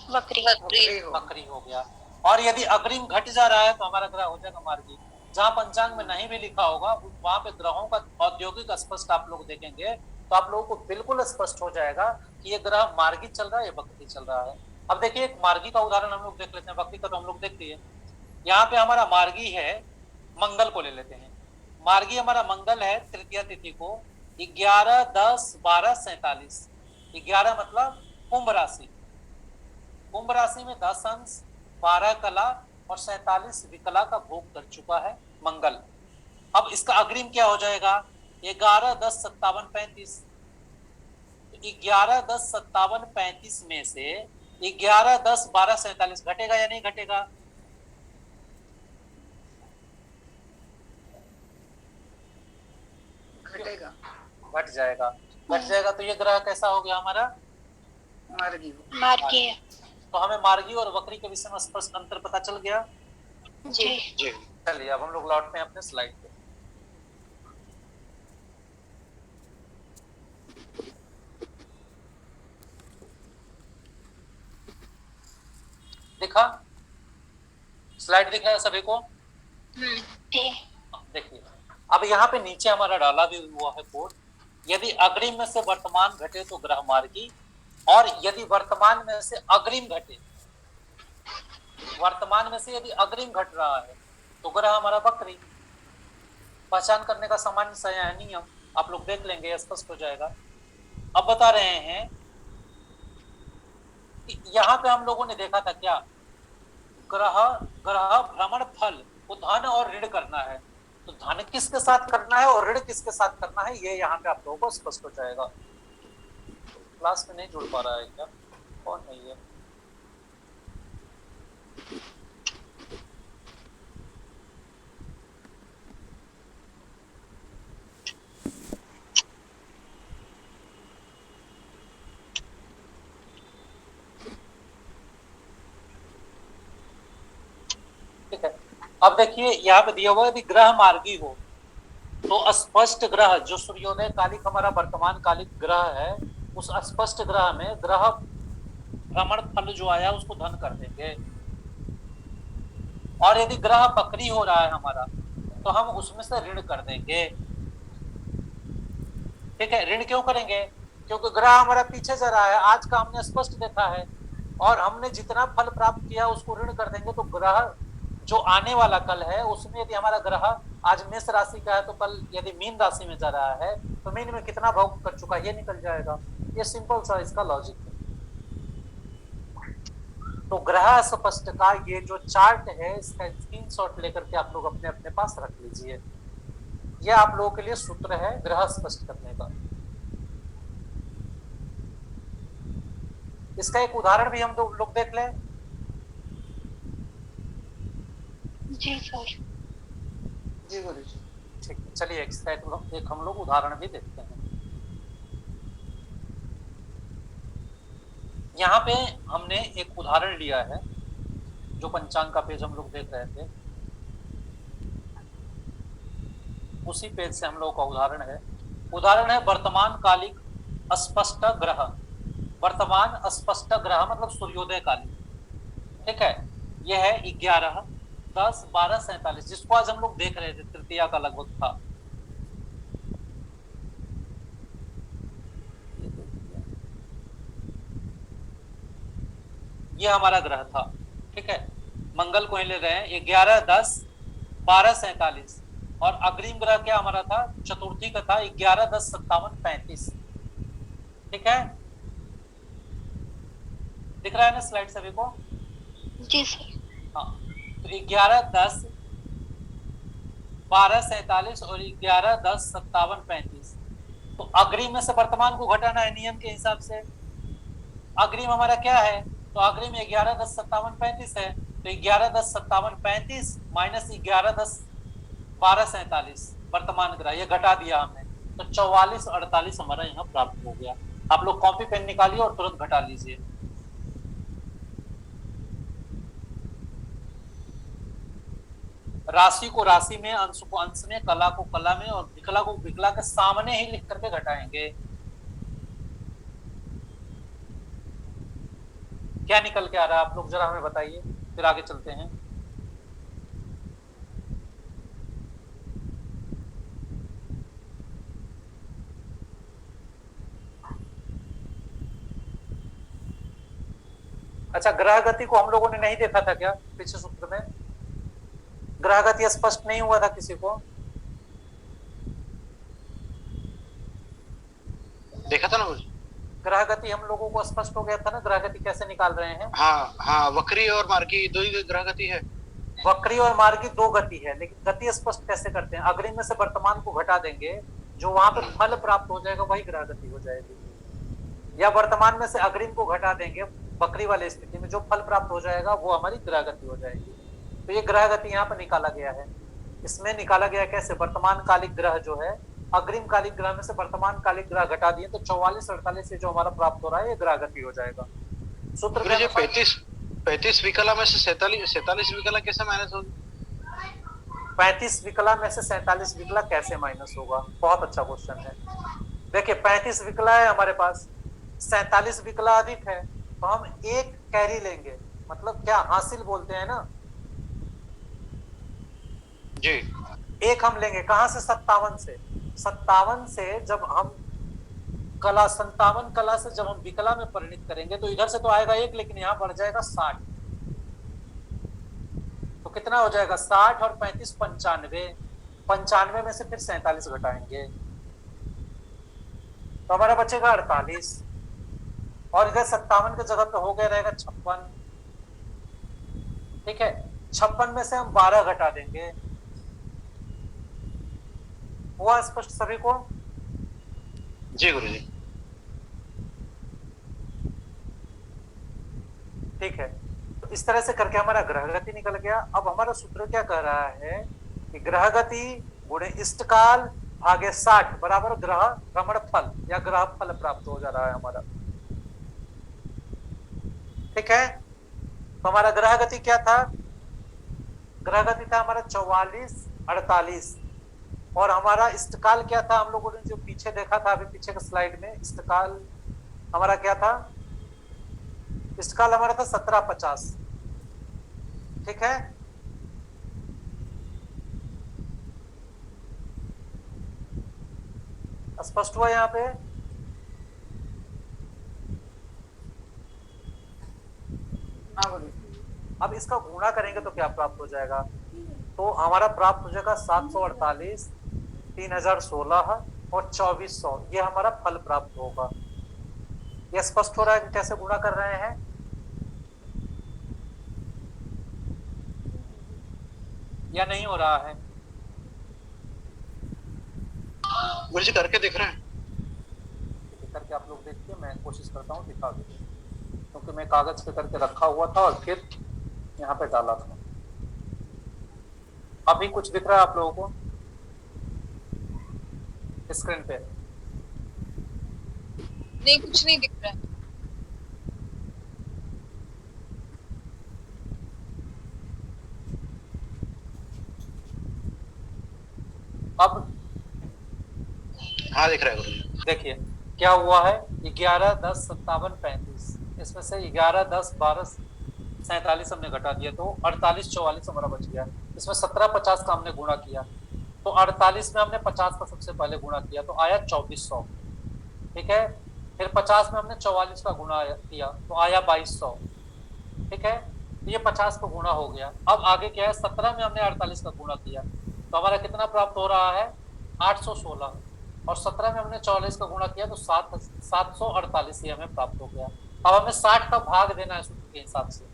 वक्री। वक्री हो गया। और यदि अग्रिम घट जा रहा है तो हमारा ग्रह हो जाएगा मार्गी। जहां पंचांग में नहीं भी लिखा होगा वहां पे ग्रहों का औद्योगिक स्पष्ट आप लोग देखेंगे तो आप लोगों को बिल्कुल स्पष्ट हो जाएगा कि ये ग्रह मार्गी चल रहा है या वक्री चल रहा है। अब देखिए एक मार्गी का उदाहरण हम लोग देख लेते हैं, वक्री का तो हम लोग देखते हैं। यहाँ पे हमारा मार्गी है, मंगल को ले लेते हैं। मार्गी हमारा मंगल है तृतीया तिथि को 11-10-12-47। 11 मतलब कुंभ राशि, कुंभ राशि में 10 अंश 12 कला और 47 विकला का भोग कर चुका है मंगल। अब इसका अग्रिम क्या हो जाएगा? 11-10-57-35। 11-10-57-35 में से 11-10-12-47 घटेगा या नहीं घटेगा? घटेगा, घट जाएगा, घट जाएगा। तो ये ग्रह कैसा हो गया हमारा? मार्गी। मार्गी। तो हमें मार्गी और वक्री के विषय में स्पष्ट अंतर पता चल गया। जी जी चलिए अब हम लोग लौटते हैं अपने स्लाइड पे। दिखा? स्लाइड दिख रहा है सभी को? जी देखिए अब यहाँ पे नीचे हमारा डाला भी हुआ है कोड। यदि अग्रिम में से वर्तमान घटे तो ग्रह मार्गी, और यदि वर्तमान में से अग्रिम घटे, वर्तमान में से यदि अग्रिम घट रहा है तो ग्रह हमारा वक्री। पहचान करने का सामान्य सा नियम आप लोग देख लेंगे, स्पष्ट हो जाएगा। अब बता रहे हैं कि यहाँ पे हम लोगों ने देखा था क्या, ग्रह ग्रह भ्रमण फल को धन और ऋण करना है। तो धन किसके साथ करना है और ऋण किसके साथ करना है, ये यहाँ पे आप लोगों को स्पष्ट हो जाएगा। क्लास में नहीं जुड़ पा रहा है क्या? कौन नहीं है? ठीक है, अब देखिए यहाँ पे दिया हुआ है यदि ग्रह मार्गी हो तो स्पष्ट ग्रह जो सूर्योदय कालिक हमारा वर्तमान कालिक ग्रह है, उस स्पष्ट ग्रह में ग्रह भ्रमण फल जो आया उसको धन कर देंगे। और यदि ग्रह वक्री हो रहा है हमारा तो हम उसमें से ऋण कर देंगे। ठीक है, ऋण क्यों करेंगे? क्योंकि ग्रह हमारा पीछे जा रहा है, आज का हमने स्पष्ट देखा है, और हमने जितना फल प्राप्त किया उसको ऋण कर देंगे। तो ग्रह जो आने वाला कल है उसमें यदि हमारा ग्रह आज मेष राशि का है तो कल यदि मीन राशि में जा रहा है तो मीन में कितना भोग कर चुका है ये निकल जाएगा। ये सिंपल सा इसका लॉजिक है। तो ग्रह स्पष्ट का ये जो चार्ट है इसका स्क्रीनशॉट लेकर के आप लोग अपने अपने पास रख लीजिए। ये आप लोगों के लिए सूत्र है ग्रह स्पष्ट करने का। इसका एक उदाहरण भी हम लोग देख लें। जी सर। जी गुरु जी। ठीक है, चलिए एक हम लोग उदाहरण भी देखते हैं। यहाँ पे हमने एक उदाहरण लिया है, जो पंचांग का पेज हम लोग देख रहे थे उसी पेज से हम लोग का उदाहरण है। उदाहरण है वर्तमान कालिक अस्पष्ट ग्रह। वर्तमान अस्पष्ट ग्रह मतलब सूर्योदय कालिक। ठीक है, यह है 11-10-12-47 जिसको आज हम लोग देख रहे थे, तृतीया का लगभग था। ये हमारा ग्रह था। ठीक है, मंगल को ही ले रहे हैं 11-10-12-47 और अग्रिम ग्रह क्या हमारा था, चतुर्थी का था 11-10-57-35। ठीक है, दिख रहा है ना स्लाइड सभी को? जी सर। हाँ, तो 11-10-12-47 और 11-10-57-35। तो अग्रिम में से वर्तमान को घटाना है नियम के हिसाब से। अग्रिम हमारा क्या है, तो अग्रिम 11-10-57-35 है, तो 11-10-57-35 माइनस 11-10-12-47 वर्तमान ग्रह, ये घटा दिया हमने, तो 44-48 हमारा यहाँ प्राप्त हो गया। आप लोग कॉपी पेन निकालिए और तुरंत घटा लीजिए। राशि को राशि में, अंश को अंश में, कला को कला में और विकला को विकला के सामने ही लिख करके घटाएंगे। क्या निकल के आ रहा है आप लोग जरा हमें बताइए, फिर आगे चलते हैं। अच्छा, ग्रह गति को हम लोगों ने नहीं देखा था क्या पिछले सूत्र में? ग्रह गति स्पष्ट नहीं हुआ था किसी को? देखा था ना गुरुजी? ग्रह गति हम लोगों को स्पष्ट हो गया था ना, ग्रह गति कैसे निकाल रहे हैं? हाँ हाँ, वक्री और मार्गी दो ही ग्रह गति है। वक्री और मार्गी दो गति है, लेकिन गति स्पष्ट कैसे करते हैं? अग्रिम में से वर्तमान को घटा देंगे, जो वहां पर फल प्राप्त हो जाएगा वही ग्रह गति हो जाएगी, या वर्तमान में से अग्रिम को घटा देंगे, वक्री वाली स्थिति में जो फल प्राप्त हो जाएगा वो हमारी ग्रह गति हो जाएगी। तो ये ग्रह गति यहाँ पर निकाला गया है। इसमें निकाला गया कैसे? वर्तमान कालिक ग्रह जो है, अग्रिम कालिक ग्रह में से वर्तमान कालिक ग्रह घटा दिए तो 44-48 से जो हमारा प्राप्त हो रहा है ये ग्रह गति हो जाएगा। सूत्र गुरुजी 35 विकला में से 47 विकला कैसे माइनस होगी? 35 विकला में से 47 विकला कैसे माइनस होगा? बहुत अच्छा क्वेश्चन है। देखिए 35 विकला है हमारे पास, 47 विकला अधिक है, तो हम एक कैरी लेंगे, मतलब क्या हासिल बोलते हैं ना जी। एक हम लेंगे कहां से? 57 से। 57 से जब हम कला 57 कला से जब हम विकला में परिणित करेंगे तो इधर से तो आएगा एक, लेकिन यहाँ बढ़ जाएगा 60। तो कितना हो जाएगा? 60 और 35 95। 95 में से फिर 47 घटाएंगे तो हमारा बचेगा 48, और इधर 57 की जगह पे हो गया रहेगा 56। ठीक है, 56 में से हम 12 घटा देंगे। हुआ स्पष्ट सभी को? जी गुरुजी। ठीक है, तो इस तरह से करके हमारा ग्रह गति निकल गया। अब हमारा सूत्र क्या कह रहा है कि ग्रह गति गुणे इष्टकाल भागे 60 बराबर ग्रह भ्रमण फल या ग्रह फल प्राप्त हो जा रहा है हमारा। ठीक है, तो हमारा ग्रह गति क्या था? ग्रह गति था हमारा 44-48, और हमारा इष्टकाल क्या था? हम लोगों ने जो पीछे देखा था अभी पीछे के स्लाइड में, इष्टकाल हमारा क्या था? इष्टकाल हमारा था 1750। ठीक है, स्पष्ट हुआ यहाँ पे? अब इसका गुणा करेंगे तो क्या प्राप्त हो जाएगा? तो हमारा प्राप्त हो जाएगा 748, 3016 और 2400, ये हमारा फल प्राप्त होगा। यह स्पष्ट हो रहा है कि कैसे गुणा कर रहे हैं? या नहीं हो रहा है? गुरुजी करके देख रहे हैं। करके आप लोग देखिए, मैं कोशिश करता हूँ दिखा दूँ, क्योंकि मैं कागज पे करके रखा हुआ था और फिर यहाँ पे डाला था। अभी कुछ दिख रहा है आप लोगों को स्क्रीन पे? नहीं, कुछ नहीं दिख रहा है। अब हाँ दिख रहा है गुरुजी। देखिए क्या हुआ है, 11, 10, 57, 35, इसमें से 11, 10, 12, 47 हमने घटा दिया तो 48, 44 हमारा बच गया। इसमें 17, 50 का हमने गुणा किया तो 48 में हमने 50 का सबसे पहले गुणा किया तो आया 2400। ठीक है, फिर 50 में हमने 44 का गुणा किया तो आया 2200। ठीक है, ये 50 का गुणा हो गया। अब आगे क्या है, 17 में हमने 48 का गुणा किया तो हमारा कितना प्राप्त हो रहा है? 816, और 17 में हमने 44 का गुणा किया तो 748 ये हमें प्राप्त हो गया। अब हमें 60 का भाग देना है सूत्र के हिसाब से।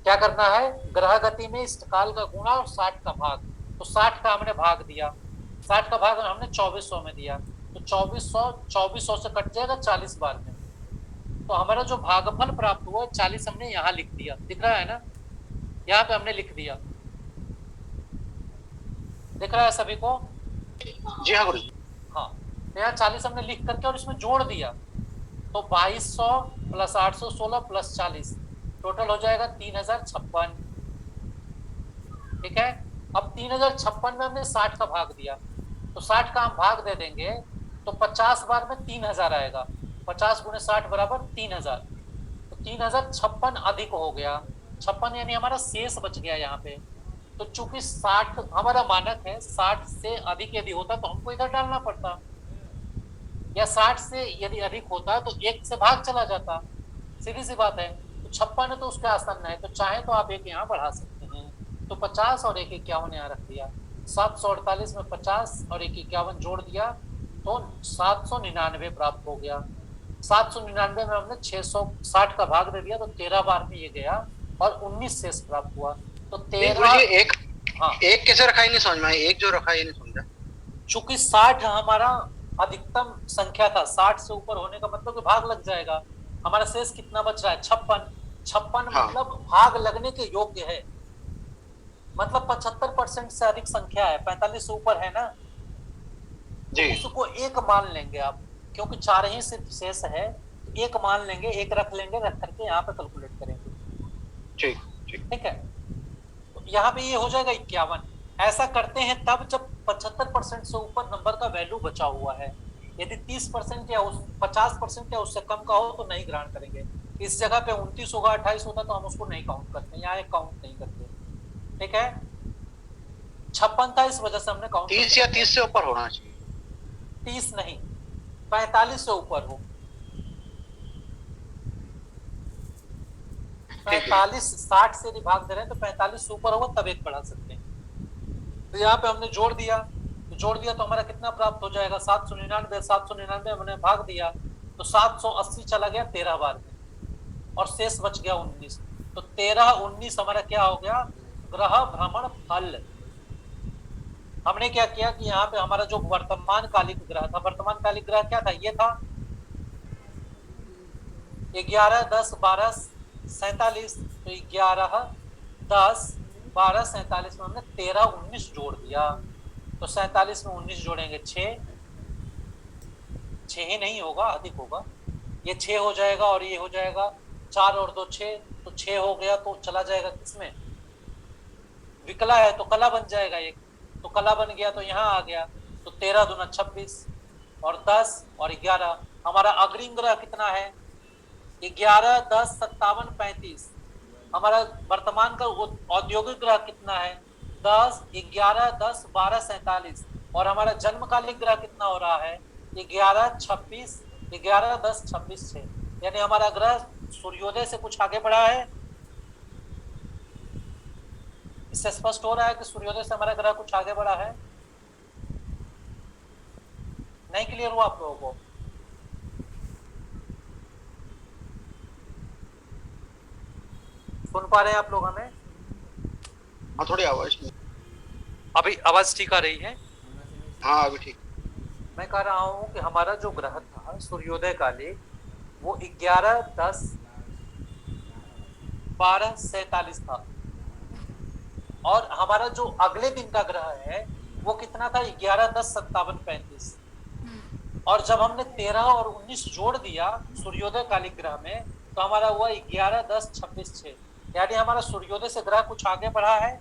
क्या करना है? ग्रह गति में इष्टकाल का गुणा और 60 का भाग। तो 60 का हमने भाग दिया, 60 का भाग हमने 2400 में दिया तो 2400 से कट जाएगा 40 बार में, तो हमारा जो भागफल प्राप्त हुआ 40 हमने यहाँ लिख दिया। दिख रहा है ना, यहाँ पे हमने लिख दिया। दिख रहा है सभी को? जी हाँ गुरुजी। हाँ, तो यहाँ 40 हमने लिख करके और इसमें जोड़ दिया तो 2200 प्लस 816 प्लस 40 टोटल हो जाएगा 3056। ठीक है, अब 3056 में हमने 60 का भाग दिया तो 60 का हम भाग दे देंगे तो 50 बार में 3000 आएगा। 50 गुणे 60 बराबर 3000, तो 3056 अधिक हो गया। 56 यानी हमारा शेष बच गया यहाँ पे। तो चूंकि 60 हमारा मानक है, 60 से अधिक यदि होता तो हमको इधर डालना पड़ता, या 60 से यदि अधिक होता तो 1 से भाग चला जाता। सीधी सी बात है। तो 56 है तो उसके आसन्न है, तो चाहे तो आप एक यहाँ बढ़ा सकते हैं। तो 50 और एक 51 यहाँ रख दिया, 748 में 50 और एक 51 जोड़ दिया तो 799 प्राप्त हो गया। 799 में हमने 660 का भाग दे दिया तो 13 बार में ये गया और 19 शेष प्राप्त हुआ। तो नहीं गुरुजी, 13, एक हाँ, एक कैसे रखा ही नहीं समझ में आया, एक जो रखा ये नहीं समझा। चूंकि 60 हमारा अधिकतम संख्या था, 60 से ऊपर होने का मतलब कि भाग लग जाएगा। हमारा शेष कितना बच रहा है? 56। 56 हाँ। मतलब भाग लगने के योग्य है, मतलब 75% से अधिक संख्या है, 45 से ऊपर है ना, जी उसको एक मान लेंगे आप, क्योंकि 4 ही सिर्फ शेष है, एक मान लेंगे, एक रख लेंगे, रख करके यहाँ पे कैलकुलेट करेंगे। ठीक ठीक। ठीक है, तो यहाँ पे ये हो जाएगा 51। ऐसा करते हैं तब जब 75% से ऊपर नंबर का वैल्यू बचा हुआ है। यदि 30% या 50% या उससे कम का हो तो नहीं ग्रहण करेंगे। इस जगह पे 29 होगा, 28 होता तो हम उसको नहीं काउंट करते, यहाँ एक काउंट नहीं करते। ठीक है, 56 था इस वजह से हमने काउंट 30 या 30 से ऊपर होना चाहिए। 30 नहीं, 45 से ऊपर हो। 45, 60 से यदि भाग दे रहे हैं तो 45 से ऊपर होगा तब एक बढ़ा सकते हैं। तो यहाँ पे हमने जोड़ दिया, तो हमारा कितना प्राप्त हो जाएगा? 799। 799 हमने भाग दिया तो 780 चला गया 13 बार में और शेष बच गया 19। तो 13, 19 हमारा क्या हो गया? ग्रह भ्रमण फल। हमने क्या किया कि यहाँ पे हमारा जो वर्तमान कालिक ग्रह था, वर्तमान कालिक ग्रह क्या था? ये था 11, 10, 12, 47। तो 11, 10, 12, 47 में हमने 13, 19 जोड़ दिया। तो 47 में 19 जोड़ेंगे 6 ही नहीं होगा, अधिक होगा। ये 6 हो जाएगा और ये हो जाएगा 4 और 2 6, तो 6 हो गया तो चला जाएगा किसमें? विकला है तो कला बन जाएगा एक, तो कला बन गया तो यहाँ आ गया। तो 13 दूना 26 और 10 और 11। हमारा अग्रिम ग्रह कितना है? 11, 10, 57, 35। हमारा वर्तमान का औद्योगिक ग्रह कितना है? 10, 11, 10, 12, 47। और हमारा जन्मकालिक ग्रह कितना हो रहा है? 11, 26, 11, 10, 26, 6। यानी हमारा ग्रह सूर्योदय से कुछ आगे बढ़ा है। इससे स्पष्ट हो रहा है कि सूर्योदय से हमारा ग्रह कुछ आगे बढ़ा है। नहीं क्लियर हुआ आप लोगों को? सुन पा रहे हैं आप लोग हमें? हाँ थोड़ी आवाज में। अभी आवाज ठीक आ रही है? हाँ अभी ठीक। मैं कह रहा हूं कि हमारा जो ग्रह था सूर्योदय कालिक, वो 11, 10, 12, 47 था। और हमारा जो अगले दिन का ग्रह है वो कितना था? 11, 10, 57, 35। और जब हमने 13 और 19 जोड़ दिया सूर्योदय कालिक ग्रह में तो हमारा हुआ 11, 10, 26, 6। यानी हमारा सूर्योदय से ग्रह कुछ आगे बढ़ा है।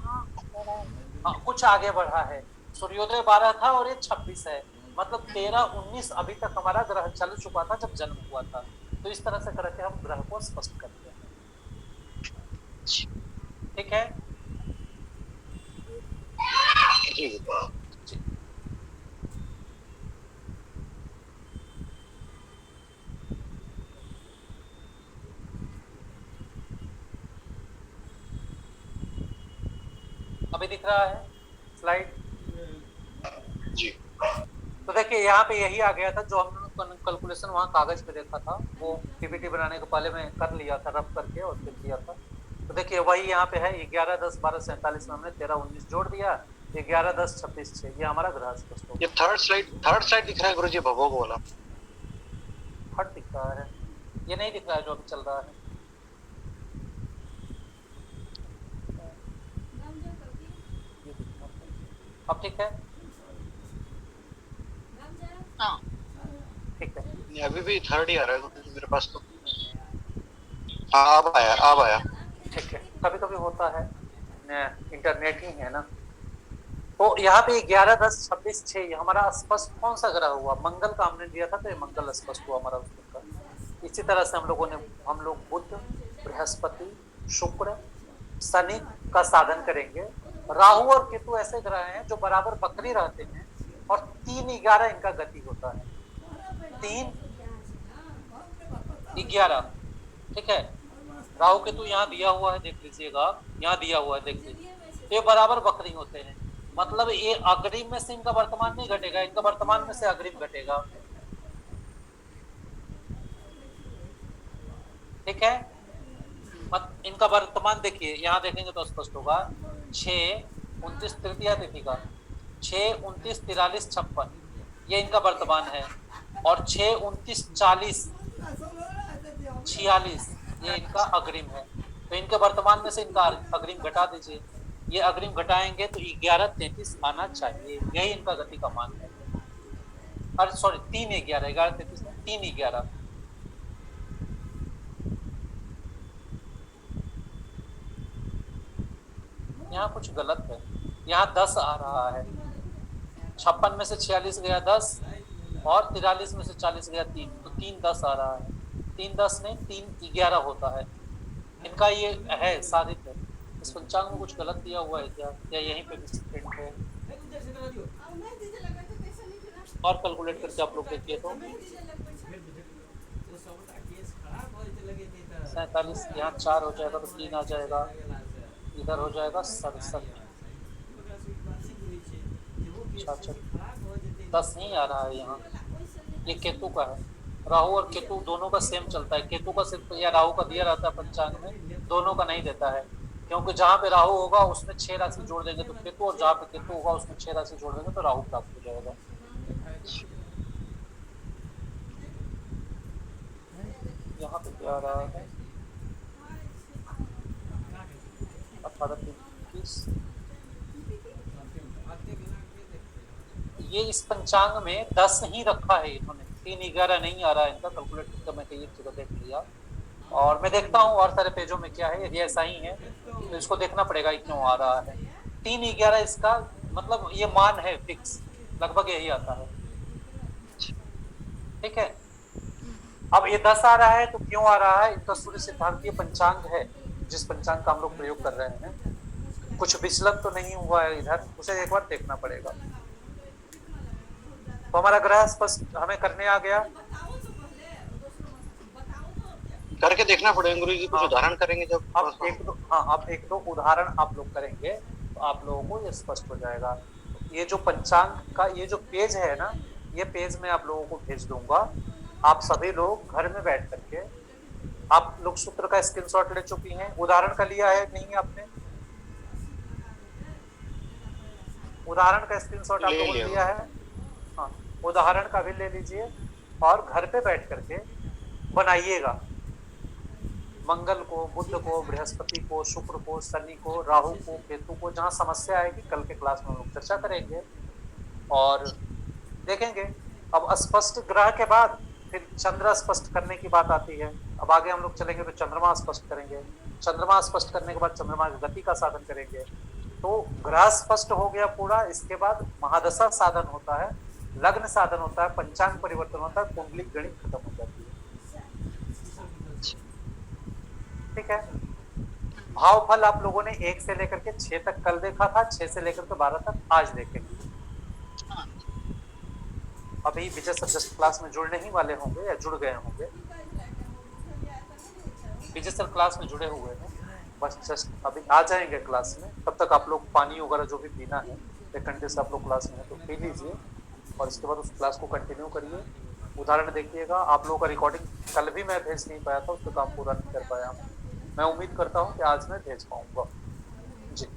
हाँ, कुछ आगे बढ़ा है। सूर्योदय 12 था और ये 26 है, मतलब 13, 19 अभी तक हमारा ग्रह चल चुका था जब जन्म हुआ था। तो इस तरह से करके हम ग्रह को स्पष्ट करते हैं। ठीक है जी। अभी दिख रहा है स्लाइड? जी। तो देखिए यहाँ पे यही आ गया था जो हमने कैलकुलेशन वहाँ कागज पे देखा था, वो पीपीटी बनाने के पहले मैं कर लिया था रफ करके और फिर किया था। तो देखिए वही यहाँ पे है 11, 10, 12, 47 में हमने 13, 19 जोड़ दिया, 11, 10, 26, 6। ये हमारा ग्रह स्पष्ट हो ये थर्ड स्लाइड दिख रहा है गुरुजी, भवोग वाला। हट दिख रहा है, ये नहीं दिख रहा है जो अभी चल रहा है। अब ठीक है? हाँ ठीक है। नहीं, अभी भी थर्ड ही आ रहा है गुरुजी मेरे पास तो। हाँ अब आया। ठीक है, कभी कभी होता है, इंटरनेट ही है ना। तो यहाँ पे 11, 10, 26, 6 हमारा स्पष्ट कौन सा ग्रह हुआ? मंगल का हमने दिया था तो ये मंगल स्पष्ट हुआ हमारा उस दिन का। इसी तरह से हम लोग बुध, बृहस्पति, शुक्र, शनि का साधन करेंगे। राहु और केतु ऐसे ग्रह हैं जो बराबर बकरी रहते हैं और 3, 11 इनका गति होता है। 3, 11, ठीक है। राहु केतु यहाँ दिया हुआ है, देख लीजिएगा, यहाँ दिया हुआ है, देख लीजिए, ये बराबर वक्री होते हैं। मतलब ये अग्रिम में से इनका वर्तमान नहीं घटेगा, इनका वर्तमान में से अग्रिम घटेगा, ठीक है। इनका वर्तमान देखिए, यहाँ देखेंगे तो स्पष्ट होगा। 6, 29 तृतीया तिथि का 6, 29, 43, 56 ये इनका वर्तमान है। और 6, 29, 40, 46 ये इनका अग्रिम है। तो इनके वर्तमान में से इनका अग्रिम घटा दीजिए, ये अग्रिम घटाएंगे तो 11, 33 आना चाहिए, यही इनका गति का मान है। अरे सॉरी 3, 11, 11, 33, 3, 11। यहाँ कुछ गलत है, यहाँ 10 आ रहा है। 56 में से 46 गया 10 और 43 में से 40 गया 3, तो 3, 10 आ रहा है। 3, 10 नहीं, 3, 11 होता है। इनका ये है साधित है। इस पंचांग में कुछ गलत दिया हुआ है क्या, या यहीं पे मिसप्रिंट है? और कैलकुलेट करके आप लोग देखिए तो 47 यहाँ 4 हो जाएगा तो 3 आ जाएगा, इधर हो जाएगा 67। 10 नहीं आ रहा है यहाँ, ये केतु का है। राहु और केतु दोनों का सेम चलता है। केतु का सिर्फ या राहु का दिया रहता है पंचांग में, दोनों का नहीं देता है, क्योंकि जहाँ पे राहु होगा उसमें 6 राशि जोड़ देंगे तो केतु, और जहाँ पे केतु होगा उसमें 6 राशि जोड़ देंगे तो राहु प्राप्त हो जाएगा। यहाँ पे क्या आ रहा है 18, 30। ये इस पंचांग में 10 ही रखा है इन्होंने, 3, 11 नहीं आ रहा है इनका। कैलकुलेट करके मैं एक जगह देख लिया, और मैं देखता हूँ और सारे पेजों में क्या है। यदि ऐसा ही है तो इसको देखना पड़ेगा क्यों आ रहा है। 3, 11 इसका मतलब ये मान है फिक्स, लगभग यही आता है, ठीक है। अब ये 10 आ रहा है तो क्यों आ रहा है? इनका सूर्य सिद्धांतीय पंचांग है, जिस पंचांग का हम लोग प्रयोग कर रहे हैं। कुछ विचलन तो नहीं हुआ है इधर, उसे एक बार देखना पड़ेगा। तो हमारा ग्रह स्पष्ट हमें करने आ गया, करके देखना पड़ेगा गुरु जी, कुछ उदाहरण करेंगे जब। अब एक दो उदाहरण आप लोग करेंगे तो आप लोगों को ये स्पष्ट हो जाएगा। ये जो पंचांग का ये जो पेज है ना, ये पेज मैं आप लोगों को भेज दूंगा। आप सभी लोग घर में बैठ करके आप लोग सूत्र का स्क्रीनशॉट ले चुकी हैं, उदाहरण का लिया है नहीं आपने? उदाहरण का स्क्रीनशॉट आप लोगों ने लिया है? हाँ, उदाहरण का भी ले लीजिए और घर पे बैठ करके बनाइएगा। मंगल को, बुध को, बृहस्पति को, शुक्र को, शनि को, राहु को, केतु को, जहां समस्या आएगी कल के क्लास में हम लोग चर्चा करेंगे और देखेंगे। अब स्पष्ट ग्रह के बाद फिर चंद्र स्पष्ट करने की बात आती है। अब आगे हम लोग चलेंगे तो चंद्रमा स्पष्ट करेंगे। चंद्रमा स्पष्ट करने के बाद चंद्रमा की गति का साधन करेंगे। तो ग्रह स्पष्ट हो गया पूरा। इसके बाद महादशा साधन होता है, लग्न साधन होता है, पंचांग परिवर्तन होता है, कुंडली गणित खत्म हो जाती है, ठीक है। भाव फल आप लोगों ने 1 से लेकर के 6 तक कल देखा था, 6 से लेकर के 12 तक आज देखेंगे। अभी विजय सर जस्ट क्लास में जुड़ने ही वाले होंगे या जुड़ गए होंगे। विजय सर क्लास में जुड़े हुए हैं, बस जस्ट अभी आ जाएंगे क्लास में। तब तक आप लोग पानी वगैरह जो भी पीना है, 1 घंटे से आप लोग क्लास में है तो पी लीजिए और इसके बाद उस क्लास को कंटिन्यू करिए। उदाहरण देखिएगा। आप लोगों का रिकॉर्डिंग कल भी मैं भेज नहीं पाया था, उस पर काम पूरा नहीं कर पाया। मैं उम्मीद करता हूँ कि आज मैं भेज पाऊंगा जी।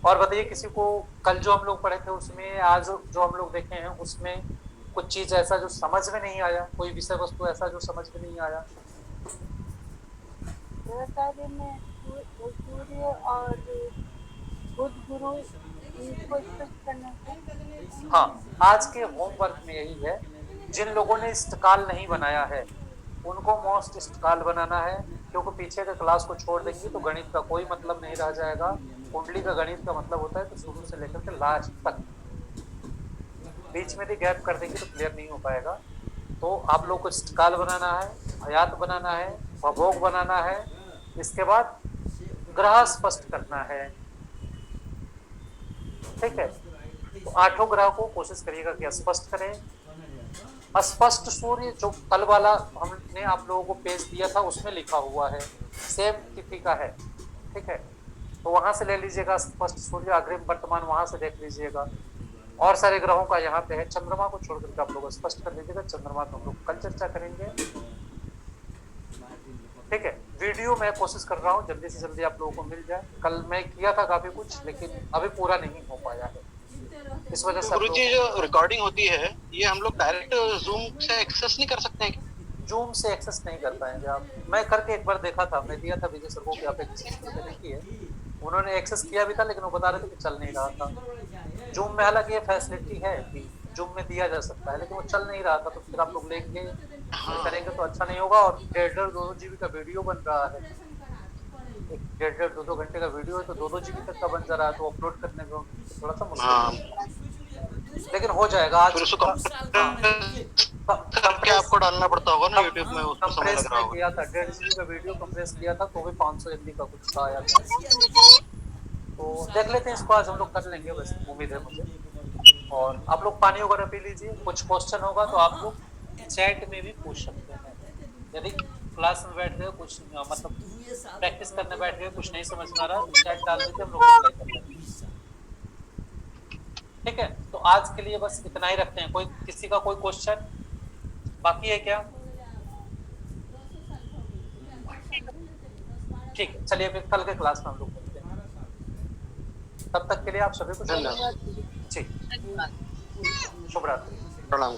और बताइए किसी को कल जो हम लोग पढ़े थे उसमें आज जो हम लोग देखे हैं उसमें कुछ चीज ऐसा जो समझ में नहीं आया, कोई विषय वस्तु ऐसा जो समझ में नहीं आया? सूर्य और बुध गुरु इनको स्पष्ट करना है। हाँ, आज के होमवर्क में यही है। जिन लोगों ने इष्टकाल नहीं बनाया है उनको मोस्ट इष्टकाल बनाना है, क्योंकि पीछे के क्लास को छोड़ देंगे तो गणित का कोई मतलब नहीं रह जाएगा। कुंडली का गणित का मतलब होता है तो शुरू से लेकर के लास्ट तक, बीच में भी गैप कर देंगे तो क्लियर नहीं हो पाएगा। तो आप लोग को इष्टकाल बनाना है, हयात बनाना है, भोग बनाना है, इसके बाद ग्रह स्पष्ट करना है, ठीक है। तो 8 ग्रह को कोशिश करिएगा कि स्पष्ट करें। स्पष्ट सूर्य जो कल वाला हमने आप लोगों को पेज दिया था उसमें लिखा हुआ है, सेम तिथि का है, ठीक है। तो वहां से ले लीजिएगा स्पष्ट सूर्य, अग्रिम वर्तमान वहां से देख लीजिएगा। और सारे ग्रहों का यहाँ पे है, चंद्रमा को छोड़ करके आप लोग स्पष्ट कर लीजिएगा। चंद्रमा तो हम लोग कल चर्चा करेंगे, ठीक है। वीडियो मैं कोशिश कर रहा हूँ जल्दी से जल्दी आप लोगों को मिल जाए। कल मैं किया था काफी कुछ, लेकिन अभी पूरा नहीं हो पाया है, इस वजह से। गुरुजी जो रिकॉर्डिंग होती है ये हम लोग डायरेक्ट जूम से एक्सेस नहीं कर सकते हैं? जूम से एक्सेस नहीं कर पाएंगे आप। मैं करके एक बार देखा था, मैं दिया था विजय सर को कि आप एक्सेस करके देखिए, उन्होंने एक्सेस किया भी था, लेकिन वो बता रहे थे कि चल नहीं रहा था। जूम में हालांकि ये फैसिलिटी है कि जूम में दिया जा सकता है, लेकिन वो चल नहीं रहा था। तो फिर आप लोग लेंगे करेंगे तो अच्छा नहीं होगा। और 1.5-2 GB का वीडियो बन रहा है, एक 1.5-2 घंटे का वीडियो है, तो 2 GB तक का बन जा रहा है, तो अपलोड करने में थोड़ा सा मुश्किल, लेकिन हो जाएगा आज। करके आपको डालना पड़ता होगा ना यूट्यूब में, उसको समय लग रहा होगा। किया था 1.5 GB का वीडियो कंप्रेस किया था, तो भी 500 MB का कुछ आया था। तो देख लेते हैं इसको, आज हम लोग कर लेंगे, बस उम्मीद है मुझे। और आप लोग पानी वगैरह पी लीजिए। कुछ क्वेश्चन होगा तो आप लोग चैट में भी पूछ सकते हैं। यदि क्लास में बैठ गए कुछ मतलब प्रैक्टिस करने बैठ गए, कुछ नहीं समझ में आ रहा, तो चैट डाल दीजिए, हम लोग रिप्लाई कर लेंगे, ठीक है। तो आज के लिए बस इतना ही रखते हैं। कोई किसी का कोई क्वेश्चन बाकी है क्या? ठीक है, चलिए फिर कल के क्लास में हम लोग मिलते हैं। तब तक के लिए आप सभी को धन्यवाद। ठीक, शुभ रात्रि, प्रणाम।